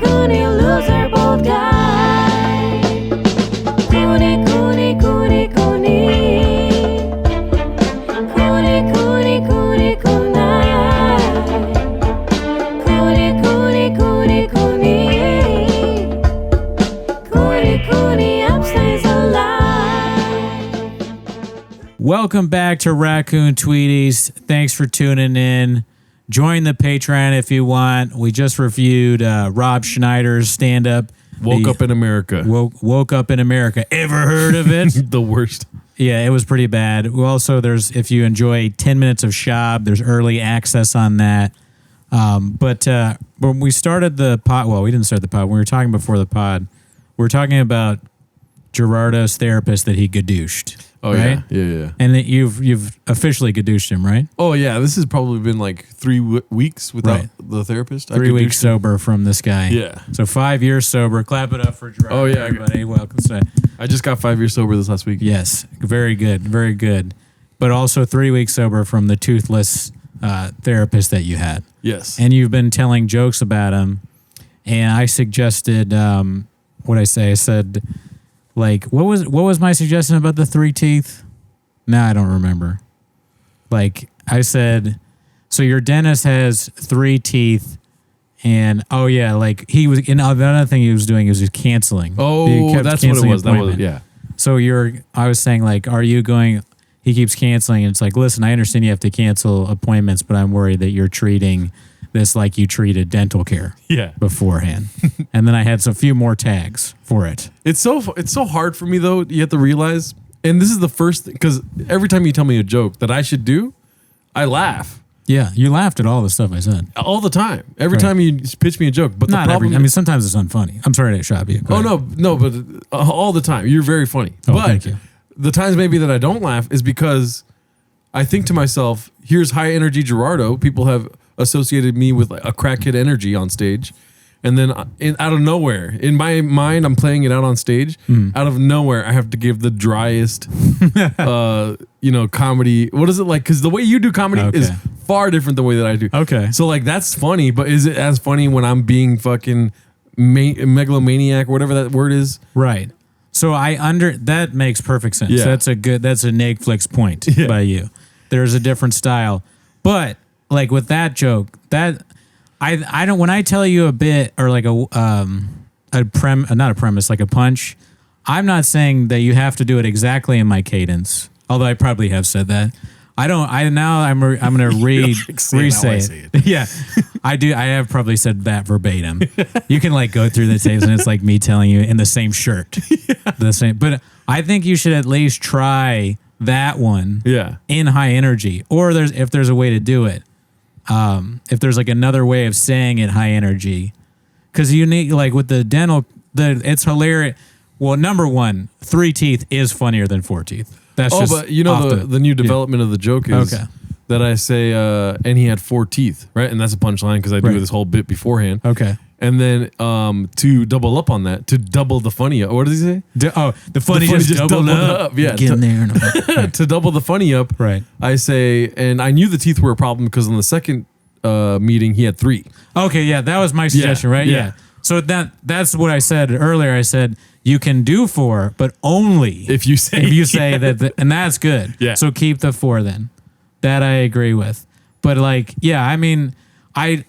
Cooney loser bold guy. Cooney, Cooney, Cooney, Cooney. Cooney, Cooney, Cooney, Cooney. Cooney, Cooney, Cooney, Cooney. Cooney, Cooney, upstays alive. Welcome back to Raccoon Tweeties. Thanks for tuning in. Join the Patreon if you want. We just reviewed Rob Schneider's stand-up. Woke Up in America. Woke Up in America. Ever heard of it? The worst. Yeah, it was pretty bad. Also, there's if you enjoy 10 minutes of Shab, there's early access on that. But when we started the pod, well, we didn't start the pod. When we were talking before the pod, we were talking about Gerardo's therapist that he gadooshed. Oh, right? Yeah. And that you've officially gadooshed him, right? Oh, yeah. This has probably been like 3 weeks without the therapist. 3 weeks sober from this guy. Yeah. So 5 years sober. Clap it up for Gerardo. Oh, yeah. Everybody. Welcome. I just got 5 years sober this last week. Yes. Very good. Very good. But also 3 weeks sober from the toothless therapist that you had. Yes. And you've been telling jokes about him. And I suggested, what I said, like, what was my suggestion about the 3 teeth? No, I don't remember. Like, I said, so your dentist has 3 teeth, and oh yeah, like he was. And the other thing he was doing was just canceling. Oh, that's what it was. That was, yeah. So I was saying, like, are you going? He keeps canceling, and it's like, listen, I understand you have to cancel appointments, but I'm worried that you're treating this like you treated dental care beforehand. And then I had a few more tags for it. It's so hard for me, though. You have to realize, and this is the first thing, because every time you tell me a joke that I should do, I laugh. Yeah, you laughed at all the stuff I said. All the time. Every time you pitch me a joke. But not the problem, I mean, sometimes it's unfunny. I'm sorry to shop you. Oh, no, but all the time. You're very funny. Oh, but thank you. The times maybe that I don't laugh is because I think to myself, here's high energy Gerardo. People have associated me with a crackhead energy on stage. And then out of nowhere, in my mind, I'm playing it out on stage. Out of nowhere, I have to give the driest, comedy. What is it like? Because the way you do comedy is far different the way that I do. Okay. So like, that's funny, but is it as funny when I'm being fucking megalomaniac, whatever that word is? Right. So that makes perfect sense. Yeah. That's a Netflix point by you. There's a different style. But like with that joke, that I don't, when I tell you a bit or like not a premise, like a punch, I'm not saying that you have to do it exactly in my cadence. Although I probably have said that. I'm going to re-say it. Yeah, I do. I have probably said that verbatim. You can like go through the tapes and it's like me telling you in the same shirt, the same. But I think you should at least try that one. Yeah. In high energy, or if there's a way to do it. If there's like another way of saying it high energy, because you need like with the dental, it's hilarious. Well, number one, 3 teeth is funnier than 4 teeth. That's but you know the new development of the joke is that I say, and he had 4 teeth, right? And that's a punchline because I do this whole bit beforehand. Okay. And then to double up on that, to double the funny up. What does he say? The funny just doubled up. Yeah. Get in there. To double the funny up, right. I say, and I knew the teeth were a problem because on the second meeting, he had 3. Okay, yeah, that was my suggestion, right? Yeah. So that's what I said earlier. I said, you can do 4, but only if you say that, and that's good. Yeah. So keep the 4 then. That I agree with. But like, yeah, I mean, I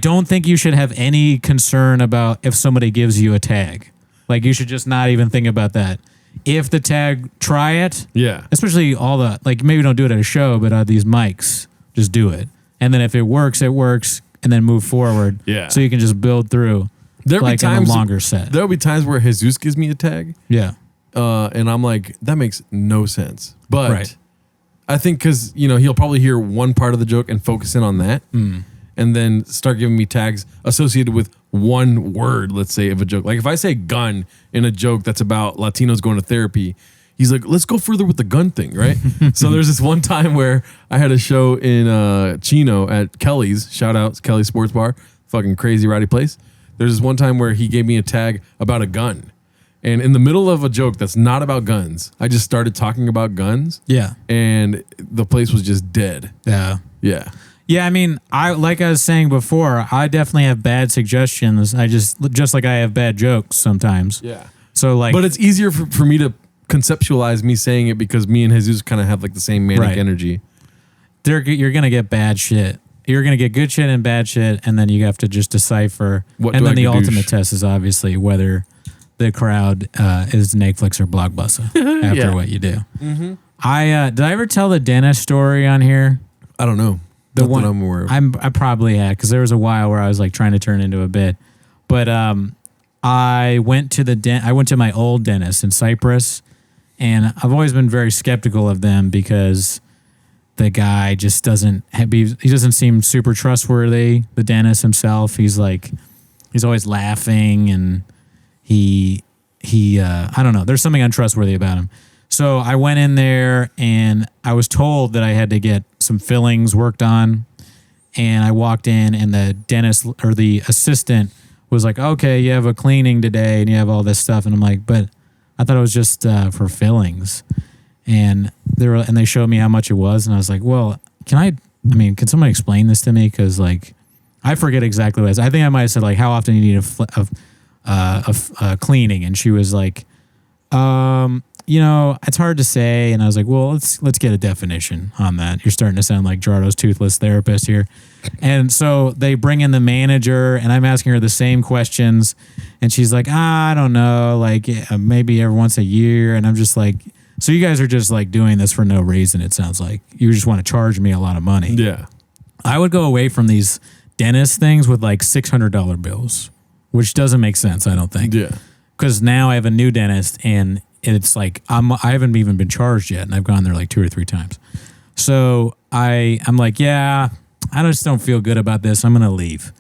don't think you should have any concern about if somebody gives you a tag. Like you should just not even think about that. If the tag, try it. Yeah. Especially all the, like maybe don't do it at a show, but these mics, just do it. And then if it works, and then move forward. Yeah. So you can just build through. There'll be times in a longer set. There'll be times where Jesus gives me a tag. Yeah. And I'm like, that makes no sense. But I think because, he'll probably hear one part of the joke and focus in on that. And then start giving me tags associated with one word, let's say, of a joke. Like if I say gun in a joke that's about Latinos going to therapy, he's like, let's go further with the gun thing, right? So there's this one time where I had a show in Chino at Kelly's, shout out Kelly's Sports Bar, fucking crazy rowdy place. There's this one time where he gave me a tag about a gun. And in the middle of a joke that's not about guns, I just started talking about guns. Yeah. And the place was just dead. Yeah. Yeah. Yeah, I mean, I like I was saying before, I definitely have bad suggestions. I just like I have bad jokes sometimes. Yeah. So like, But it's easier for me to conceptualize me saying it because me and Jesus kind of have like the same manic Right. energy. you're gonna get bad shit. You're gonna get good shit and bad shit, and then you have to just decipher. What and do then I the gadoosh? ultimate test is obviously whether the crowd is Netflix or Blockbuster after Yeah. what you do. I did I ever tell the dentist story on here? I don't know. The Not one that I'm aware of. I probably had because there was a while where I was like trying to turn into a bit, but I went to my old dentist in Cyprus, and I've always been very skeptical of them because the guy just he doesn't seem super trustworthy. The dentist himself, he's always laughing, and he I don't know. There's something untrustworthy about him. So I went in there and I was told that I had to get some fillings worked on. And I walked in and the dentist or the assistant was like, okay, you have a cleaning today and you have all this stuff. And I'm like, but I thought it was just for fillings. And they showed me how much it was. And I was like, well, can someone explain this to me? Cause like, I forget exactly what it is. I think I might've said like, how often you need a cleaning. And she was like, it's hard to say. And I was like, well, let's get a definition on that. You're starting to sound like Gerardo's toothless therapist here. And so they bring in the manager and I'm asking her the same questions. And she's like, I don't know, like maybe every once a year. And I'm just like, so you guys are just like doing this for no reason. It sounds like you just want to charge me a lot of money. Yeah. I would go away from these dentist things with like $600 bills, which doesn't make sense. I don't think. Yeah. Because now I have a new dentist and it's like I haven't even been charged yet, and I've gone there like 2 or 3 times. So I'm like, yeah, I just don't feel good about this. I'm gonna leave.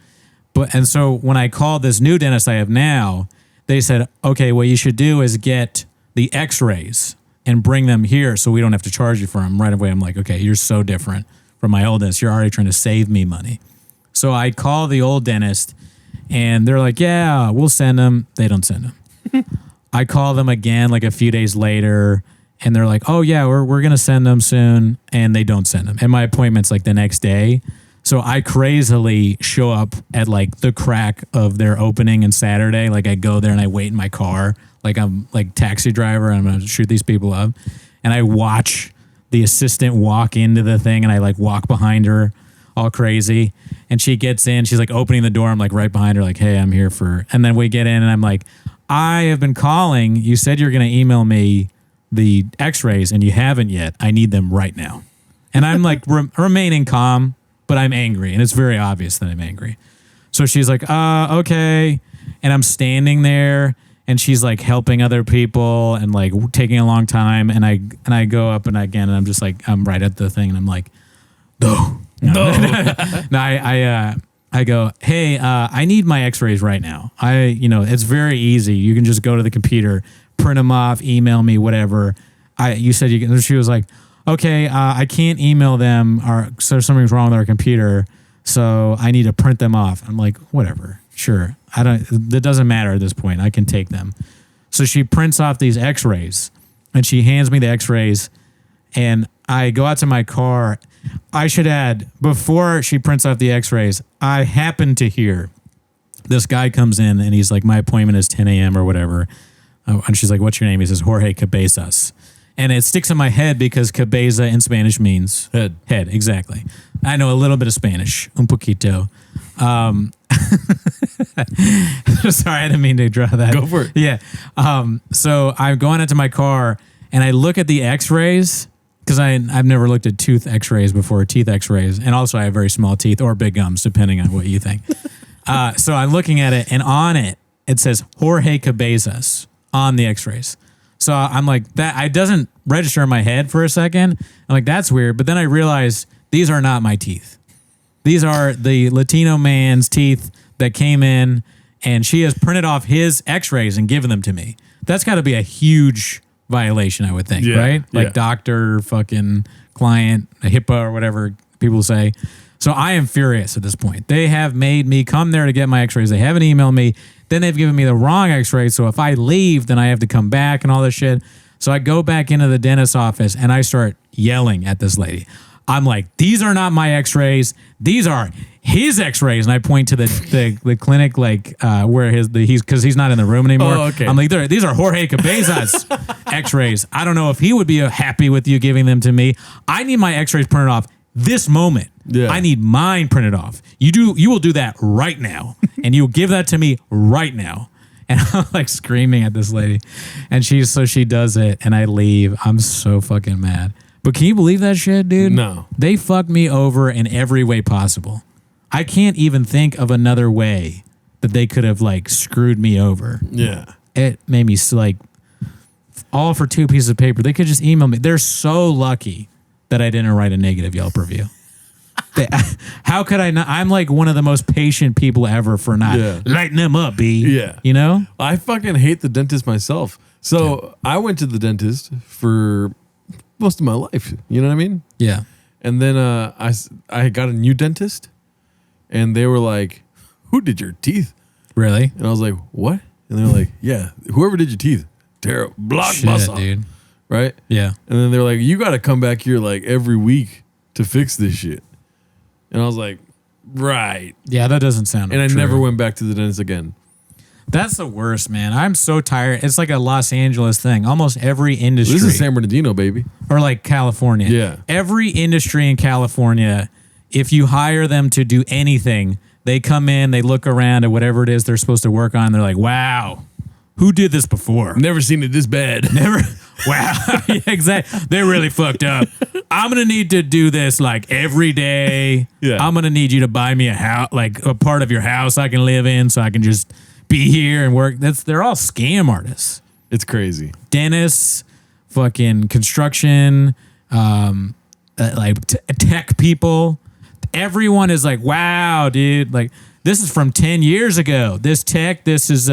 And so when I called this new dentist I have now, they said, okay, what you should do is get the X-rays and bring them here, so we don't have to charge you for them right away. I'm like, okay, you're so different from my old dentist. You're already trying to save me money. So I call the old dentist, and they're like, yeah, we'll send them. They don't send them. I call them again like a few days later and they're like, oh yeah, we're going to send them soon. And they don't send them. And my appointment's like the next day. So I crazily show up at like the crack of their opening and Saturday. Like I go there and I wait in my car. Like I'm like taxi driver and I'm going to shoot these people up. And I watch the assistant walk into the thing and I like walk behind her all crazy. And she gets in, she's like opening the door. I'm like right behind her, like, hey, I'm here and then we get in and I'm like, I have been calling. You said you're going to email me the X-rays and you haven't yet. I need them right now. And I'm like remaining calm, but I'm angry. And it's very obvious that I'm angry. So she's like, okay. And I'm standing there and she's like helping other people and like taking a long time. And I go up and I'm just like, I'm right at the thing and I'm like, no. I go, hey, I need my X-rays right now. It's very easy. You can just go to the computer, print them off, email me, whatever. You said you can. She was like, okay, I can't email them, or so something's wrong with our computer, so I need to print them off. I'm like, whatever, sure. That doesn't matter at this point. I can take them. So she prints off these X-rays, and she hands me the X-rays, and I go out to my car. I should add, before she prints off the X-rays, I happen to hear this guy comes in and he's like, my appointment is 10 a.m. or whatever. And she's like, what's your name? He says, Jorge Cabezas. And it sticks in my head because cabeza in Spanish means Head. Head, exactly. I know a little bit of Spanish, un poquito. Sorry, I didn't mean to draw that. Go for it. Yeah. So I'm going into my car and I look at the X-rays because I've never looked at tooth X-rays before, teeth X-rays. And also I have very small teeth or big gums, depending on what you think. So I'm looking at it and on it says Jorge Cabezas on the X-rays. So I'm like, that it doesn't register in my head for a second. I'm like, that's weird. But then I realized these are not my teeth. These are the Latino man's teeth that came in and she has printed off his X-rays and given them to me. That's got to be a huge violation, I would think, right? Like doctor, fucking client, a HIPAA or whatever people say. So I am furious at this point. They have made me come there to get my X-rays. They haven't emailed me. Then they've given me the wrong X-rays. So if I leave, then I have to come back and all this shit. So I go back into the dentist's office and I start yelling at this lady. I'm like, these are not my x-rays. These are his x-rays. And I point to the clinic, like where because he's not in the room anymore. Oh, okay. I'm like, these are Jorge Cabeza's x-rays. I don't know if he would be happy with you giving them to me. I need my x-rays printed off this moment. Yeah. I need mine printed off. You will do that right now. And you will give that to me right now. And I'm like screaming at this lady. And she does it and I leave. I'm so fucking mad. But can you believe that shit, dude? No. They fucked me over in every way possible. I can't even think of another way that they could have like screwed me over. Yeah. It made me like all for 2 pieces of paper. They could just email me. They're so lucky that I didn't write a negative Yelp review. How could I not? I'm like one of the most patient people ever for not lighting them up, B. Yeah. You know? I fucking hate the dentist myself. So I went to the dentist for most of my life. You know what I mean? Yeah. And then I got a new dentist and they were like, who did your teeth? Really? And I was like, what? And they're like, yeah, whoever did your teeth. Terrible. Blockbuster. Dude. Right? Yeah. And then they're like, you got to come back here like every week to fix this shit. And I was like, right. Yeah, that doesn't sound And I true. never went back to the dentist again. That's the worst, man. I'm so tired. It's like a Los Angeles thing. Almost every industry. This is San Bernardino, baby. Or like California. Yeah. Every industry in California, if you hire them to do anything, they come in, they look around at whatever it is they're supposed to work on. They're like, wow, who did this before? Never seen it this bad. Never. Wow. Yeah, exactly. They're really fucked up. I'm going to need to do this like every day. Yeah. I'm going to need you to buy me a house, like a part of your house I can live in so I can just be here and work. They're all scam artists. It's crazy. Dentists, fucking construction, tech people. Everyone is like, wow, dude. Like, this is from 10 years ago. This tech, this is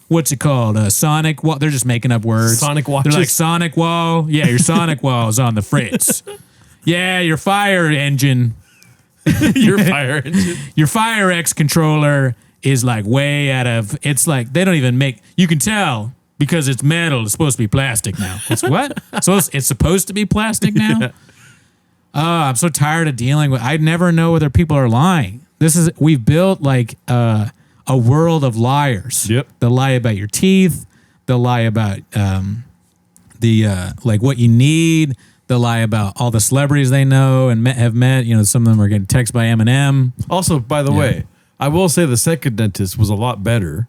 what's it called? Sonic wall. They're just making up words. Sonic watches. They're like Sonic wall. Yeah, your Sonic wall is on the fritz. Yeah, your fire engine. Your fire engine. Your Fire X controller is like way out of. It's like they don't even make. You can tell because it's metal. It's supposed to be plastic now. It's what? So it's supposed to be plastic now. Yeah. I'm so tired of dealing with. I never know whether people are lying. We've built like a world of liars. Yep. They'll lie about your teeth. They'll lie about like what you need. They'll lie about all the celebrities they know and have met. You know, some of them are getting texted by Eminem. Also, by the way, I will say the second dentist was a lot better.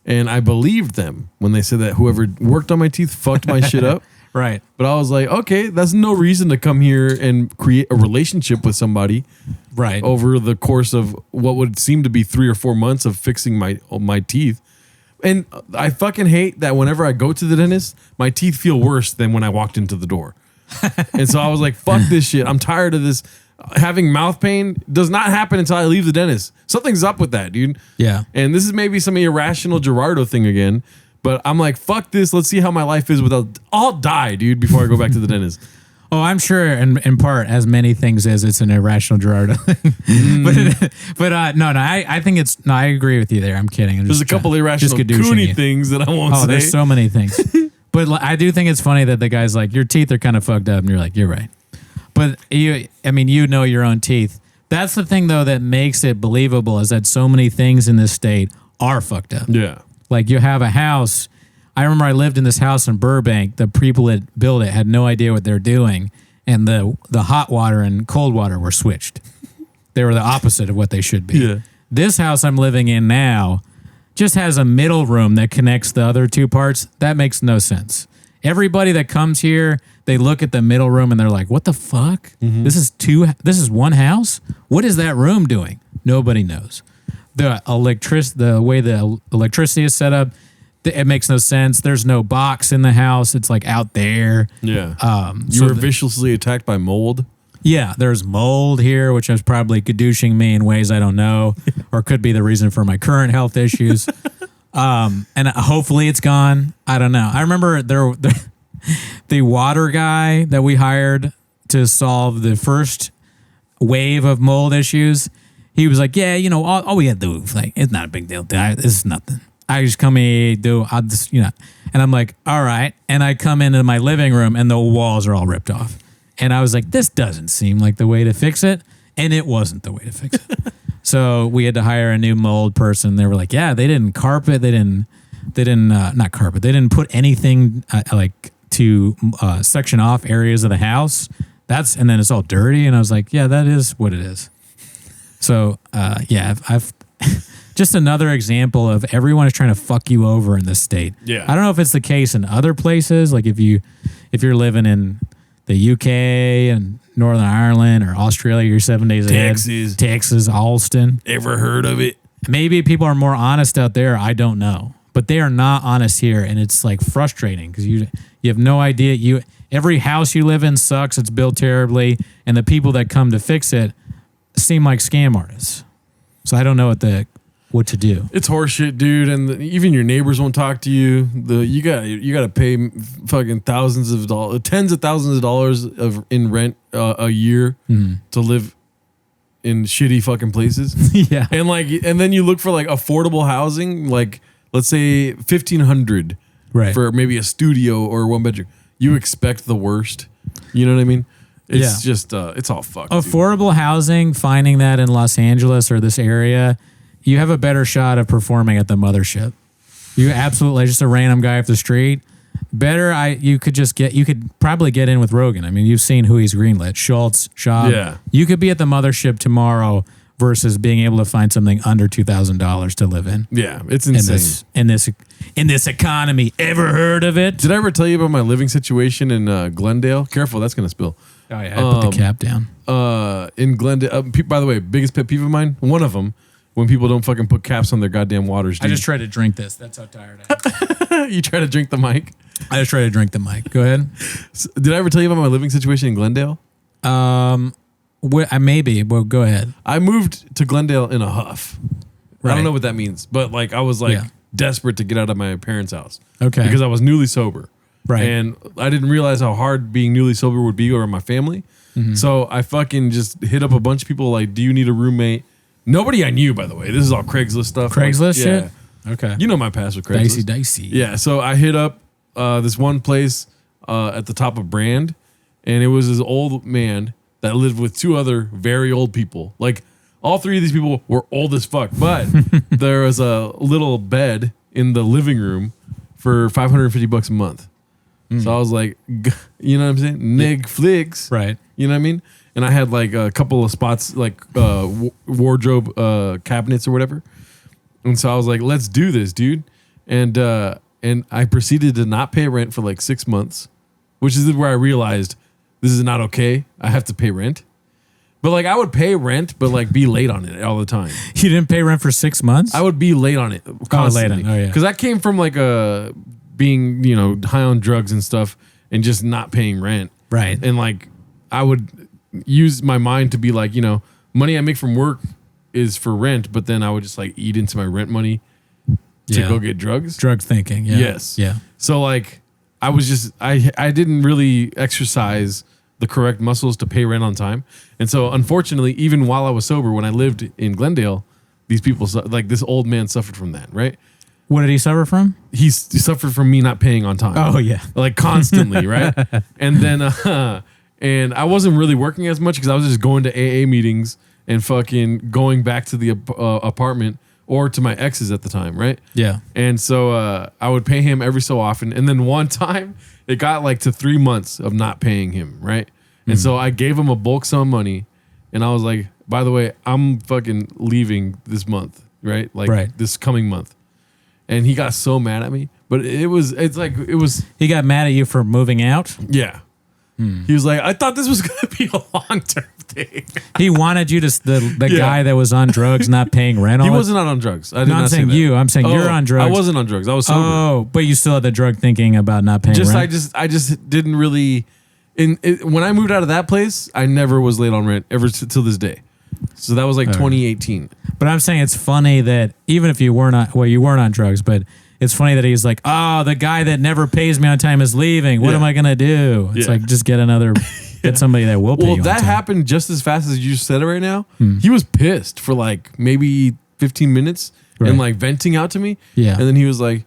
And I believed them when they said that whoever worked on my teeth fucked my shit up. Right. But I was like, okay, that's no reason to come here and create a relationship with somebody. Right. Over the course of what would seem to be 3 or 4 months of fixing my teeth. And I fucking hate that whenever I go to the dentist, my teeth feel worse than when I walked into the door. And so I was like, fuck this shit. I'm tired of this. Having mouth pain does not happen until I leave the dentist. Something's up with that, dude. Yeah. And this is maybe some irrational Gerardo thing again. But I'm like, fuck this. Let's see how my life is without. I'll die, dude, before I go back to the dentist. Oh, I'm sure in part, as many things as it's an irrational Gerardo thing. I think it's, no, I agree with you there. I'm kidding. There's a couple irrational Cooney things that I won't say. Oh, there's so many things. But I do think it's funny that the guy's like, your teeth are kind of fucked up. And you're like, you're right. But you know your own teeth. That's the thing, though, that makes it believable is that so many things in this state are fucked up. Yeah. Like you have a house. I remember I lived in this house in Burbank. The people that built it had no idea what they're doing. And the hot water and cold water were switched. They were the opposite of what they should be. Yeah. This house I'm living in now just has a middle room that connects the other two parts. That makes no sense. Everybody that comes here, they look at the middle room and they're like, what the fuck? Mm-hmm. This is one house? What is that room doing? Nobody knows. The way the electricity is set up, it makes no sense. There's no box in the house. It's like out there. Yeah. You were viciously attacked by mold. Yeah, there's mold here, which is probably gadooshing me in ways I don't know, or could be the reason for my current health issues. And hopefully it's gone. I don't know. I remember the water guy that we hired to solve the first wave of mold issues. He was like, yeah, you know, all we had to do, like, it's not a big deal. This is nothing. I just come in, I'll just, you know. And I'm like, all right. And I come into my living room and the walls are all ripped off. And I was like, this doesn't seem like the way to fix it. And it wasn't the way to fix it. So we had to hire a new mold person. They were like, yeah, they didn't carpet. They didn't not carpet. They didn't put anything like to section off areas of the house. And then it's all dirty. And I was like, yeah, that is what it is. So yeah, I've just another example of everyone is trying to fuck you over in this state. Yeah. I don't know if it's the case in other places. Like if you're living in the UK and Northern Ireland or Australia, you're 7 days ahead. Texas, Alston. Ever heard of it? Maybe people are more honest out there. I don't know, but they are not honest here, and it's like frustrating because you have no idea. Every house you live in sucks. It's built terribly, and the people that come to fix it seem like scam artists. So I don't know what to do. It's horseshit, dude, and even your neighbors won't talk to you. You got to pay fucking thousands of dollars, tens of thousands of dollars in rent a year to live in shitty fucking places. Yeah, and then you look for like affordable housing, like let's say $1,500 for maybe a studio or one bedroom. You expect the worst. You know what I mean? It's just it's all fucked. Affordable housing, finding that in Los Angeles or this area, you have a better shot of performing at the mothership. You absolutely, just a random guy off the street. You could probably get in with Rogan. I mean, you've seen who he's greenlit. Schultz, Schaub. Yeah. You could be at the mothership tomorrow versus being able to find something under $2,000 to live in. Yeah, it's insane. In this economy. Ever heard of it? Did I ever tell you about my living situation in Glendale? Careful, that's gonna spill. Oh yeah, I put the cap down. In Glendale, by the way, biggest pet peeve of mine, one of them, when people don't fucking put caps on their goddamn waters. Dude. I just tried to drink this. That's how tired I am. You try to drink the mic? I just tried to drink the mic. Go ahead. Did I ever tell you about my living situation in Glendale? Maybe. Well, go ahead. I moved to Glendale in a huff. Right. I don't know what that means, but like I was like desperate to get out of my parents' house. Okay. Because I was newly sober. Right. And I didn't realize how hard being newly sober would be over my family. Mm-hmm. So I fucking just hit up a bunch of people like, do you need a roommate? Nobody I knew, by the way. This is all Craigslist stuff. Craigslist like, shit? Okay. You know my past with Craigslist. Dicey. Yeah. So I hit up this one place at the top of Brand, and it was this old man that lived with two other very old people. Like all three of these people were old as fuck, but there was a little bed in the living room for $550 a month. So I was like, you know what I'm saying? Nig flicks. Right. You know what I mean? And I had like a couple of spots, like wardrobe cabinets or whatever. And so I was like, let's do this, dude. And I proceeded to not pay rent for like 6 months, which is where I realized this is not okay. I have to pay rent. But like I would pay rent, but like be late on it all the time. You didn't pay rent for 6 months? I would be late on it constantly. Oh, yeah. Because I came from like being, high on drugs and stuff and just not paying rent. Right. And like I would use my mind to be like, money I make from work is for rent, but then I would just like eat into my rent money to go get drugs. Drug thinking. Yeah. Yes. Yeah. So like I was just, I didn't really exercise the correct muscles to pay rent on time. And so unfortunately, even while I was sober, when I lived in Glendale, these people, like this old man suffered from that, right? What did he suffer from? He suffered from me not paying on time. Oh yeah. Like constantly, right? And then, and I wasn't really working as much because I was just going to AA meetings and fucking going back to the apartment or to my exes at the time, right? Yeah. And so I would pay him every so often. And then one time it got like to 3 months of not paying him, right? And so I gave him a bulk sum of money and I was like, by the way, I'm fucking leaving this month, right? Like this coming month. And he got so mad at me. But it was. He got mad at you for moving out? Yeah. He was like, I thought this was going to be a long-term thing. He wanted you to, the guy that was on drugs not paying rent on He wasn't on drugs. I did not I'm say saying that. you. I'm saying you're on drugs. I wasn't on drugs. I was sober. Oh, but you still had the drug thinking about not paying rent? I just didn't really... when I moved out of that place, I never was late on rent ever till this day. So that was like 2018. But I'm saying it's funny that even if you weren't on drugs, but it's funny that he's like, oh, the guy that never pays me on time is leaving. What am I going to do? It's like, just get somebody that will pay you on time. Well, that happened just as fast as you just said it right now. He was pissed for like maybe 15 minutes and like venting out to me. Yeah. And then he was like,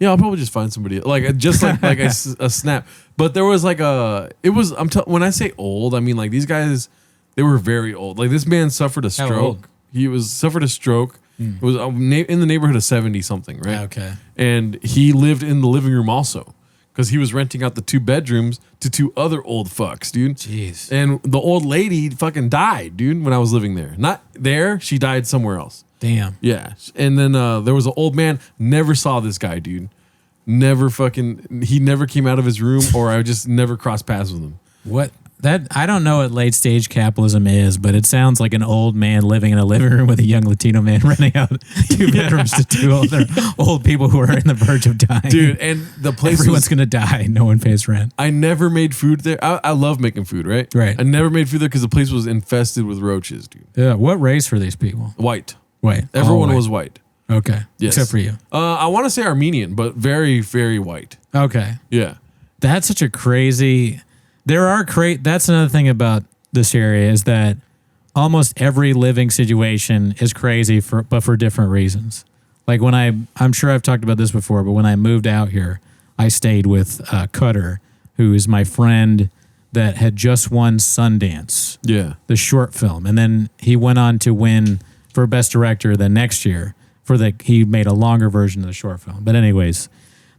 Yeah, I'll probably just find somebody like just like a snap. But there was like when I say old, I mean like these guys, they were very old. Like this man suffered a How old? stroke. He suffered a stroke. It was in the neighborhood of 70 something, right? Okay. And he lived in the living room also because he was renting out the 2 bedrooms to 2 other old fucks, dude. Jeez. And the old lady fucking died, dude, when I was living there. Not there, she died somewhere else. Damn. Yeah. And then there was an old man, never saw this guy, dude. He never came out of his room, or I just never crossed paths with him. What? That I don't know what late stage capitalism is, but it sounds like an old man living in a living room with a young Latino man renting out 2 bedrooms to 2 other old people who are in the verge of dying. Dude, and the place everyone's gonna die. No one pays rent. I never made food there. I love making food, right? Right. I never made food there because the place was infested with roaches, dude. Yeah. What race were these people? White. White. Everyone All was white. Okay. Yes. Except for you. I want to say Armenian, but very, very white. Okay. Yeah. That's such a crazy. That's another thing about this area is that almost every living situation is crazy but for different reasons. Like when I'm sure I've talked about this before, but when I moved out here, I stayed with Cutter, who is my friend that had just won Sundance, the short film, and then he went on to win for Best Director the next year he made a longer version of the short film. But anyways,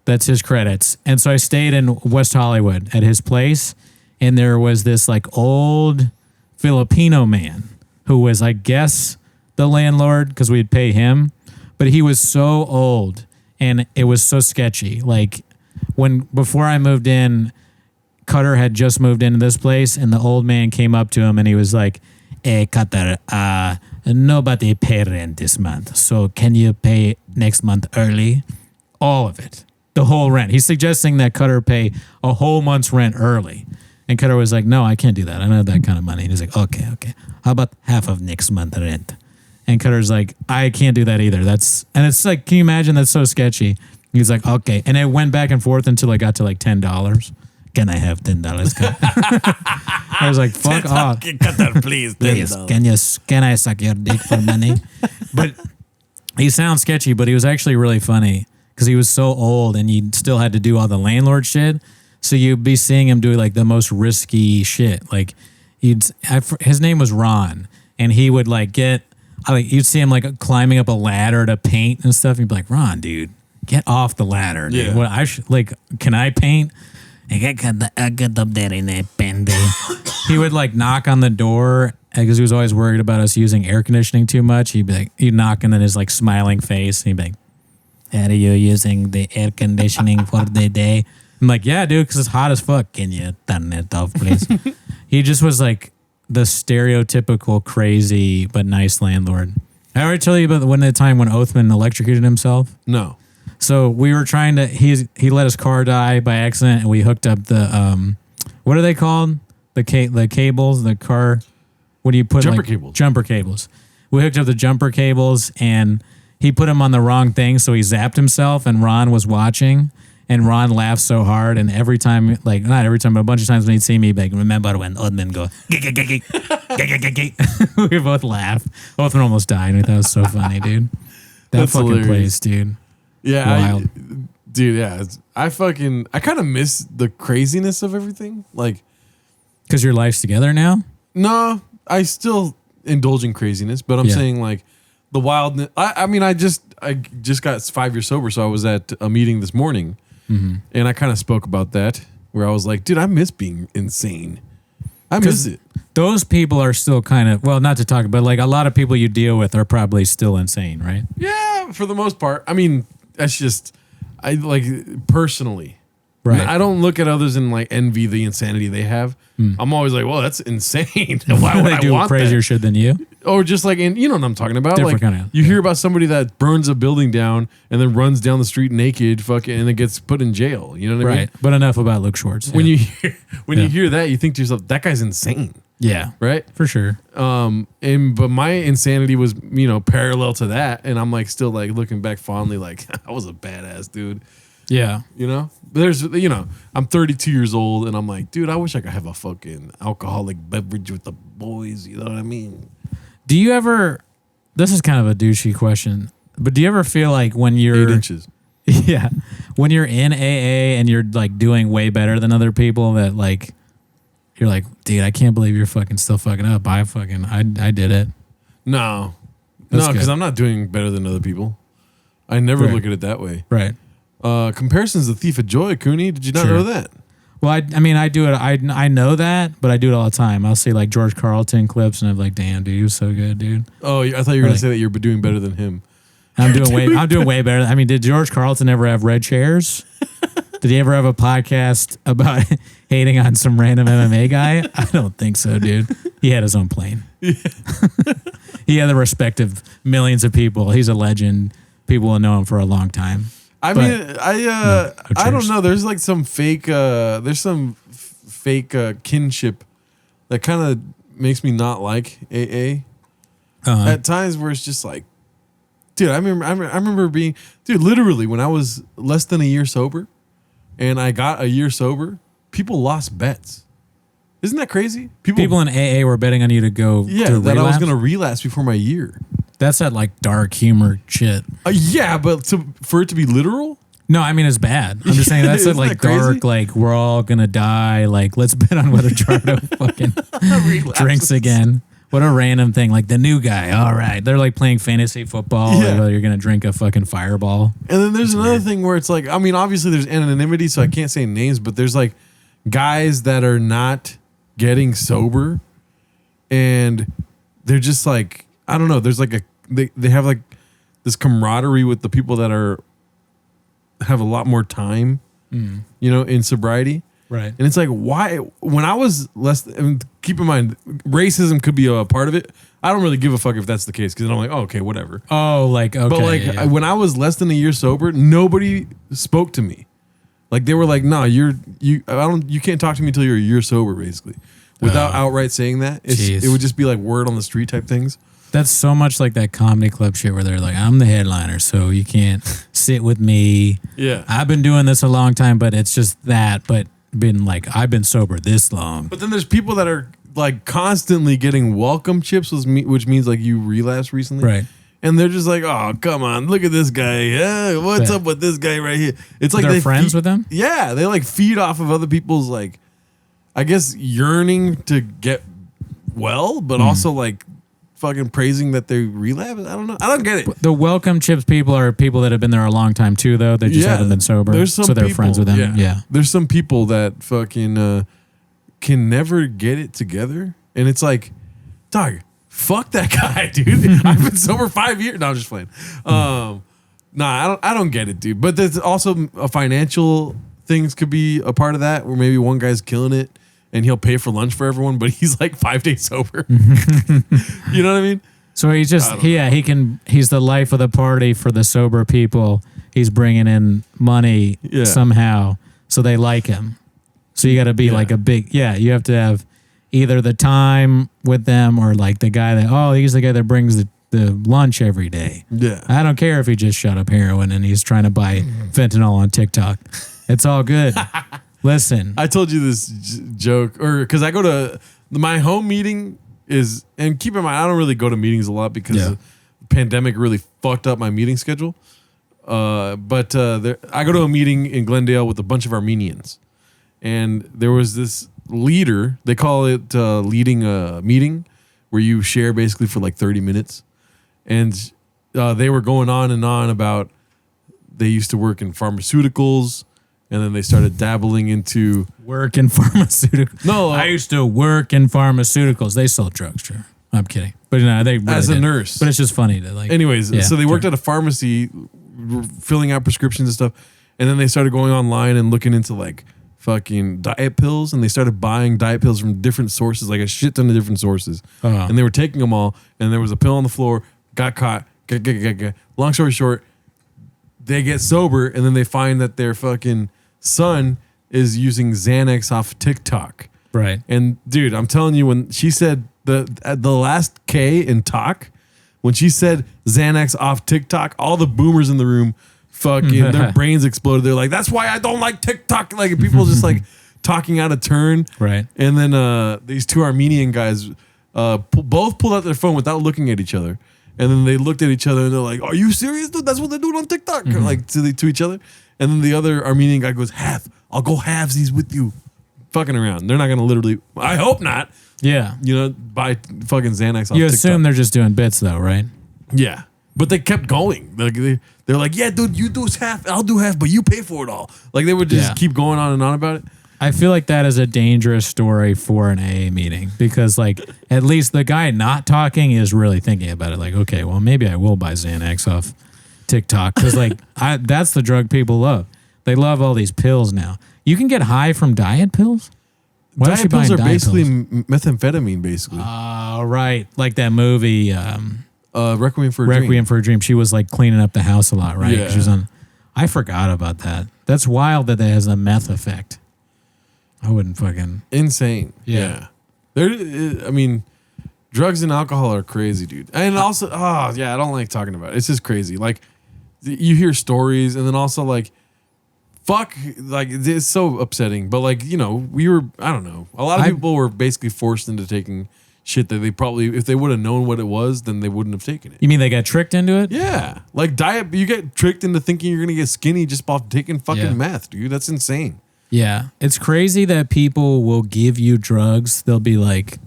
that's his credits. And so I stayed in West Hollywood at his place. And there was this like old Filipino man who was, I guess, the landlord because we'd pay him. But he was so old and it was so sketchy. Like before I moved in, Cutter had just moved into this place and the old man came up to him and he was like, "Hey, Cutter, nobody pay rent this month. So can you pay next month early?" All of it. The whole rent. He's suggesting that Cutter pay a whole month's rent early. And Cutter was like, "No, I can't do that. I don't have that kind of money." And he's like, okay. How about half of next month rent?" And Cutter's like, "I can't do that either." And it's like, can you imagine? That's so sketchy. He's like, "Okay." And it went back and forth until it got to like $10. Can I have $10? I was like, fuck off. Cut that, please. Please, can I suck your dick for money? But he sounds sketchy, but he was actually really funny because he was so old and you still had to do all the landlord shit. So you'd be seeing him do like the most risky shit. Like his name was Ron, and he would like you'd see him like climbing up a ladder to paint and stuff. You'd be like, "Ron, dude, get off the ladder." Dude. Yeah. What can I paint? I get up there in a pen. He would like knock on the door because he was always worried about us using air conditioning too much. He'd knock and then his like smiling face. And he'd be like, "Are you using the air conditioning for the day?" I'm like, "Yeah, dude, because it's hot as fuck. Can you turn it off, please?" He just was like the stereotypical crazy but nice landlord. I already tell you about the time when Oathman electrocuted himself. No. So we were trying to. He let his car die by accident, and we hooked up the what are they called? The cables, the car. What do you put? Jumper cables. Jumper cables. We hooked up the jumper cables, and he put them on the wrong thing, so he zapped himself, and Ron was watching. And Ron laughed so hard, and every time, like not every time, but a bunch of times when he'd see me, he'd be like, "Remember when Othman go, we both laugh. Othman almost died. We thought it was so funny, dude. That That's fucking hilarious. place, dude. Yeah, Wild. dude. Yeah, I kind of miss the craziness of everything. Like, Because your life's together now? no, I still indulge in craziness, but I'm saying like the wildness. I mean, I just got 5 years sober, so I was at a meeting this morning, and I kind of spoke about that, where I was like, dude, I miss being insane. I miss it. Those people are still kind of, well, not to talk, but like a lot of people you deal with are probably still insane, right? Yeah, for the most part. I mean, that's just, I like personally. Right. I don't look at others and like envy the insanity they have. I'm always like, well, that's insane. Why would They I do want crazier that? shit than you. Or just like, you know what I'm talking about? Different Like, kinda, you hear about somebody that burns a building down and then runs down the street naked, fucking, and then gets put in jail. You know what I mean? Right. But enough about Luke Schwartz. When Yeah. you hear that, you think to yourself, that guy's insane, Yeah. right? For sure. But my insanity was, parallel to that, and I'm like still like looking back fondly, like I was a badass dude. Yeah. I'm 32 years old, and I'm like, dude, I wish I could have a fucking alcoholic beverage with the boys. You know what I mean? Do you ever, this is kind of a douchey question, but do you ever feel like when you're, 8 inches. Yeah. When you're in AA and you're like doing way better than other people, that like you're like, dude, I can't believe you're fucking still fucking up. I did it. No. That's No, because good. I'm not doing better than other people. I never Right. look at it that way. Right. Comparison's the thief of joy, Cooney. Did you not Sure. know that? Well, I mean, I do it. I know that, but I do it all the time. I'll see like George Carlton clips, and I'm like, damn, dude, he was so good, dude. Oh, I thought you were going Really? to say that you're doing better than him. I'm doing way better. I mean, did George Carlton ever have red chairs? Did he ever have a podcast about hating on some random MMA guy? I don't think so, dude. He had his own plane. Yeah. He had the respect of millions of people. He's a legend. People will know him for a long time. I But mean, I don't chairs. know. There's like some fake, fake kinship that kind of makes me not like AA. Uh-huh. At times where it's just like, dude, I remember being, dude, literally when I was less than a year sober, and I got a year sober, people lost bets. Isn't that crazy? People in AA were betting on you to go. yeah, to that I was relapse. gonna relapse before my year. That's that like dark humor shit. Yeah, but for it to be literal. No, I mean it's bad. I'm just saying that's that Isn't like that crazy? dark, like we're all gonna die. Like let's bet on whether Jardo fucking drinks again. What a random thing. Like the new guy. All right, they're like playing fantasy football. Yeah. Whether you're gonna drink a fucking fireball. And then there's another thing where it's like, I mean, obviously there's anonymity, so I can't say names, but there's like guys that are not getting sober, and they're just like, I don't know. There's like they have like this camaraderie with the people that have a lot more time, you know, in sobriety. Right. And it's like, why? When I was less, I mean, keep in mind, racism could be a part of it. I don't really give a fuck if that's the case because I'm like, oh, okay, whatever. Oh, like okay. But like yeah. when I was less than a year sober, nobody spoke to me. Like they were like, "No, you can't talk to me until you're a year sober," basically, without outright saying that. Jeez. It would just be like word on the street type things. That's so much like that comedy club shit where they're like, I'm the headliner, so you can't sit with me. Yeah. I've been doing this a long time, but it's just that. But been like, I've been sober this long. But then there's people that are like constantly getting welcome chips, which means like you relapsed recently, Right. And they're just like, "Oh, come on, look at this guy. What's Yeah. up with this guy right here?" It's like They're they friends with them? Yeah, they like feed off of other people's like, I guess, yearning to get well, but also like fucking praising that they relapse. I don't know. I don't get it. The welcome chips people are people that have been there a long time too, though. They just haven't been sober. So they're friends with them. Yeah. There's some people that fucking can never get it together. And it's like, dog, fuck that guy, dude. I've been sober 5 years. No, I'm just playing. I don't get it, dude. But there's also a financial things could be a part of that where maybe one guy's killing it and he'll pay for lunch for everyone, but he's like 5 days sober. You know what I mean? So he's just, he's the life of the party for the sober people. He's bringing in money somehow. So they like him. So you got to be like a big, you have to have either the time with them or like the guy that, he's the guy that brings the lunch every day. Yeah. I don't care if he just shot up heroin and he's trying to buy fentanyl on TikTok. It's all good. Listen. I told you this joke, or because I go to my home meeting is, and keep in mind, I don't really go to meetings a lot because the pandemic really fucked up my meeting schedule. But I go to a meeting in Glendale with a bunch of Armenians. And there was this leader, they call it leading a meeting, where you share basically for like 30 minutes. And they were going on and on about they used to work in pharmaceuticals, and then they started dabbling into work in pharmaceuticals. No, I used to work in pharmaceuticals. They sold drugs, sure. I'm kidding. But no, they really as a did. nurse. But it's just funny to like. Anyways, so they worked at a pharmacy filling out prescriptions and stuff. And then they started going online and looking into like fucking diet pills, and they started buying diet pills from different sources, like a shit ton of different sources. And they were taking them all, and there was a pill on the floor, got caught. Long story short, they get sober, and then they find that their fucking son is using Xanax off TikTok. Right. And dude, I'm telling you, when she said the last K in talk, when she said Xanax off TikTok, all the boomers in the room fucking their brains exploded. They're like, that's why I don't like TikTok. Like people just like talking out of turn. Right. And then these two Armenian guys both pulled out their phone without looking at each other. And then they looked at each other and they're like, "Are you serious, dude? That's what they're doing on TikTok." Like to each other. And then the other Armenian guy goes, "Half. I'll go halvesies with you." Fucking around. They're not gonna literally. I hope not. Yeah. Buy fucking Xanax off You TikTok. assume they're just doing bits though, right? Yeah. But they kept going. Like they're like, "Yeah, dude, you do half, I'll do half, but you pay for it all." Like they would just keep going on and on about it. I feel like that is a dangerous story for an AA meeting because, like, at least the guy not talking is really thinking about it. Like, okay, well, maybe I will buy Xanax off TikTok because, like, that's the drug people love. They love all these pills now. You can get high from diet pills. Why Diet pills are basically pills? methamphetamine, basically. Oh, right. Like that movie, Requiem for a Dream. Requiem for a Dream. She was like cleaning up the house a lot, right? Yeah. She was on. I forgot about that. That's wild that has a meth effect. I wouldn't fucking Insane. Yeah. I mean, drugs and alcohol are crazy, dude. And also, I don't like talking about it. It's just crazy. Like, you hear stories, and then also like, fuck, like it's so upsetting. But like, I don't know. A lot of people were basically forced into taking shit that they probably, if they would have known what it was, then they wouldn't have taken it. You mean they got tricked into it? Yeah, like you get tricked into thinking you're gonna get skinny just by taking fucking meth, dude. That's insane. Yeah. It's crazy that people will give you drugs. They'll be like,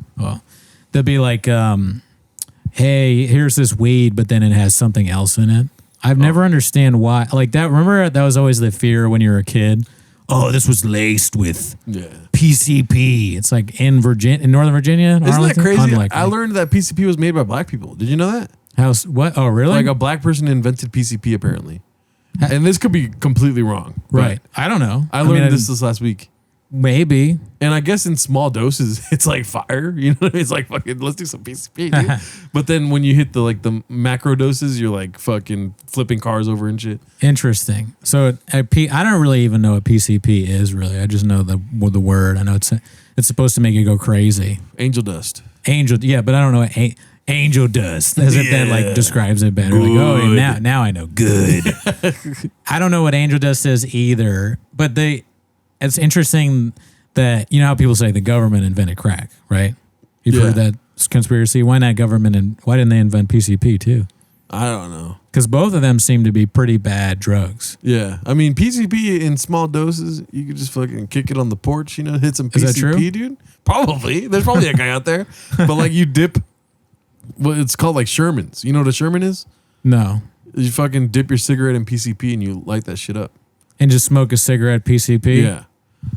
hey, here's this weed, but then it has something else in it. I've never understand why. Like that, remember that was always the fear when you were a kid? Oh, this was laced with PCP. It's like in Northern Virginia. Isn't Arlington? that crazy? Unlikely. I learned that PCP was made by black people. Did you know that? What? Oh, really? Like a black person invented PCP apparently. And this could be completely wrong. Right. I don't know. I learned this last week. Maybe. And I guess in small doses, it's like fire. It's like fucking, let's do some PCP, dude. But then when you hit the macro doses, you're like fucking flipping cars over and shit. Interesting. So I don't really even know what PCP is really. I just know the word. I know it's supposed to make you go crazy. Angel dust. But I don't know what angel dust. As if that like describes it better. Like, oh, now I know. Good. I don't know what angel dust is either. But it's interesting that, you know how people say the government invented crack, right? You've heard that conspiracy. Why not government? And why didn't they invent PCP too? I don't know. Because both of them seem to be pretty bad drugs. Yeah. I mean, PCP in small doses, you could just fucking kick it on the porch, hit some PCP, Is that true? dude. Probably. There's probably a guy out there. But like you dip, it's called like Sherman's. You know what a Sherman is? No. You fucking dip your cigarette in PCP and you light that shit up. And just smoke a cigarette PCP? Yeah.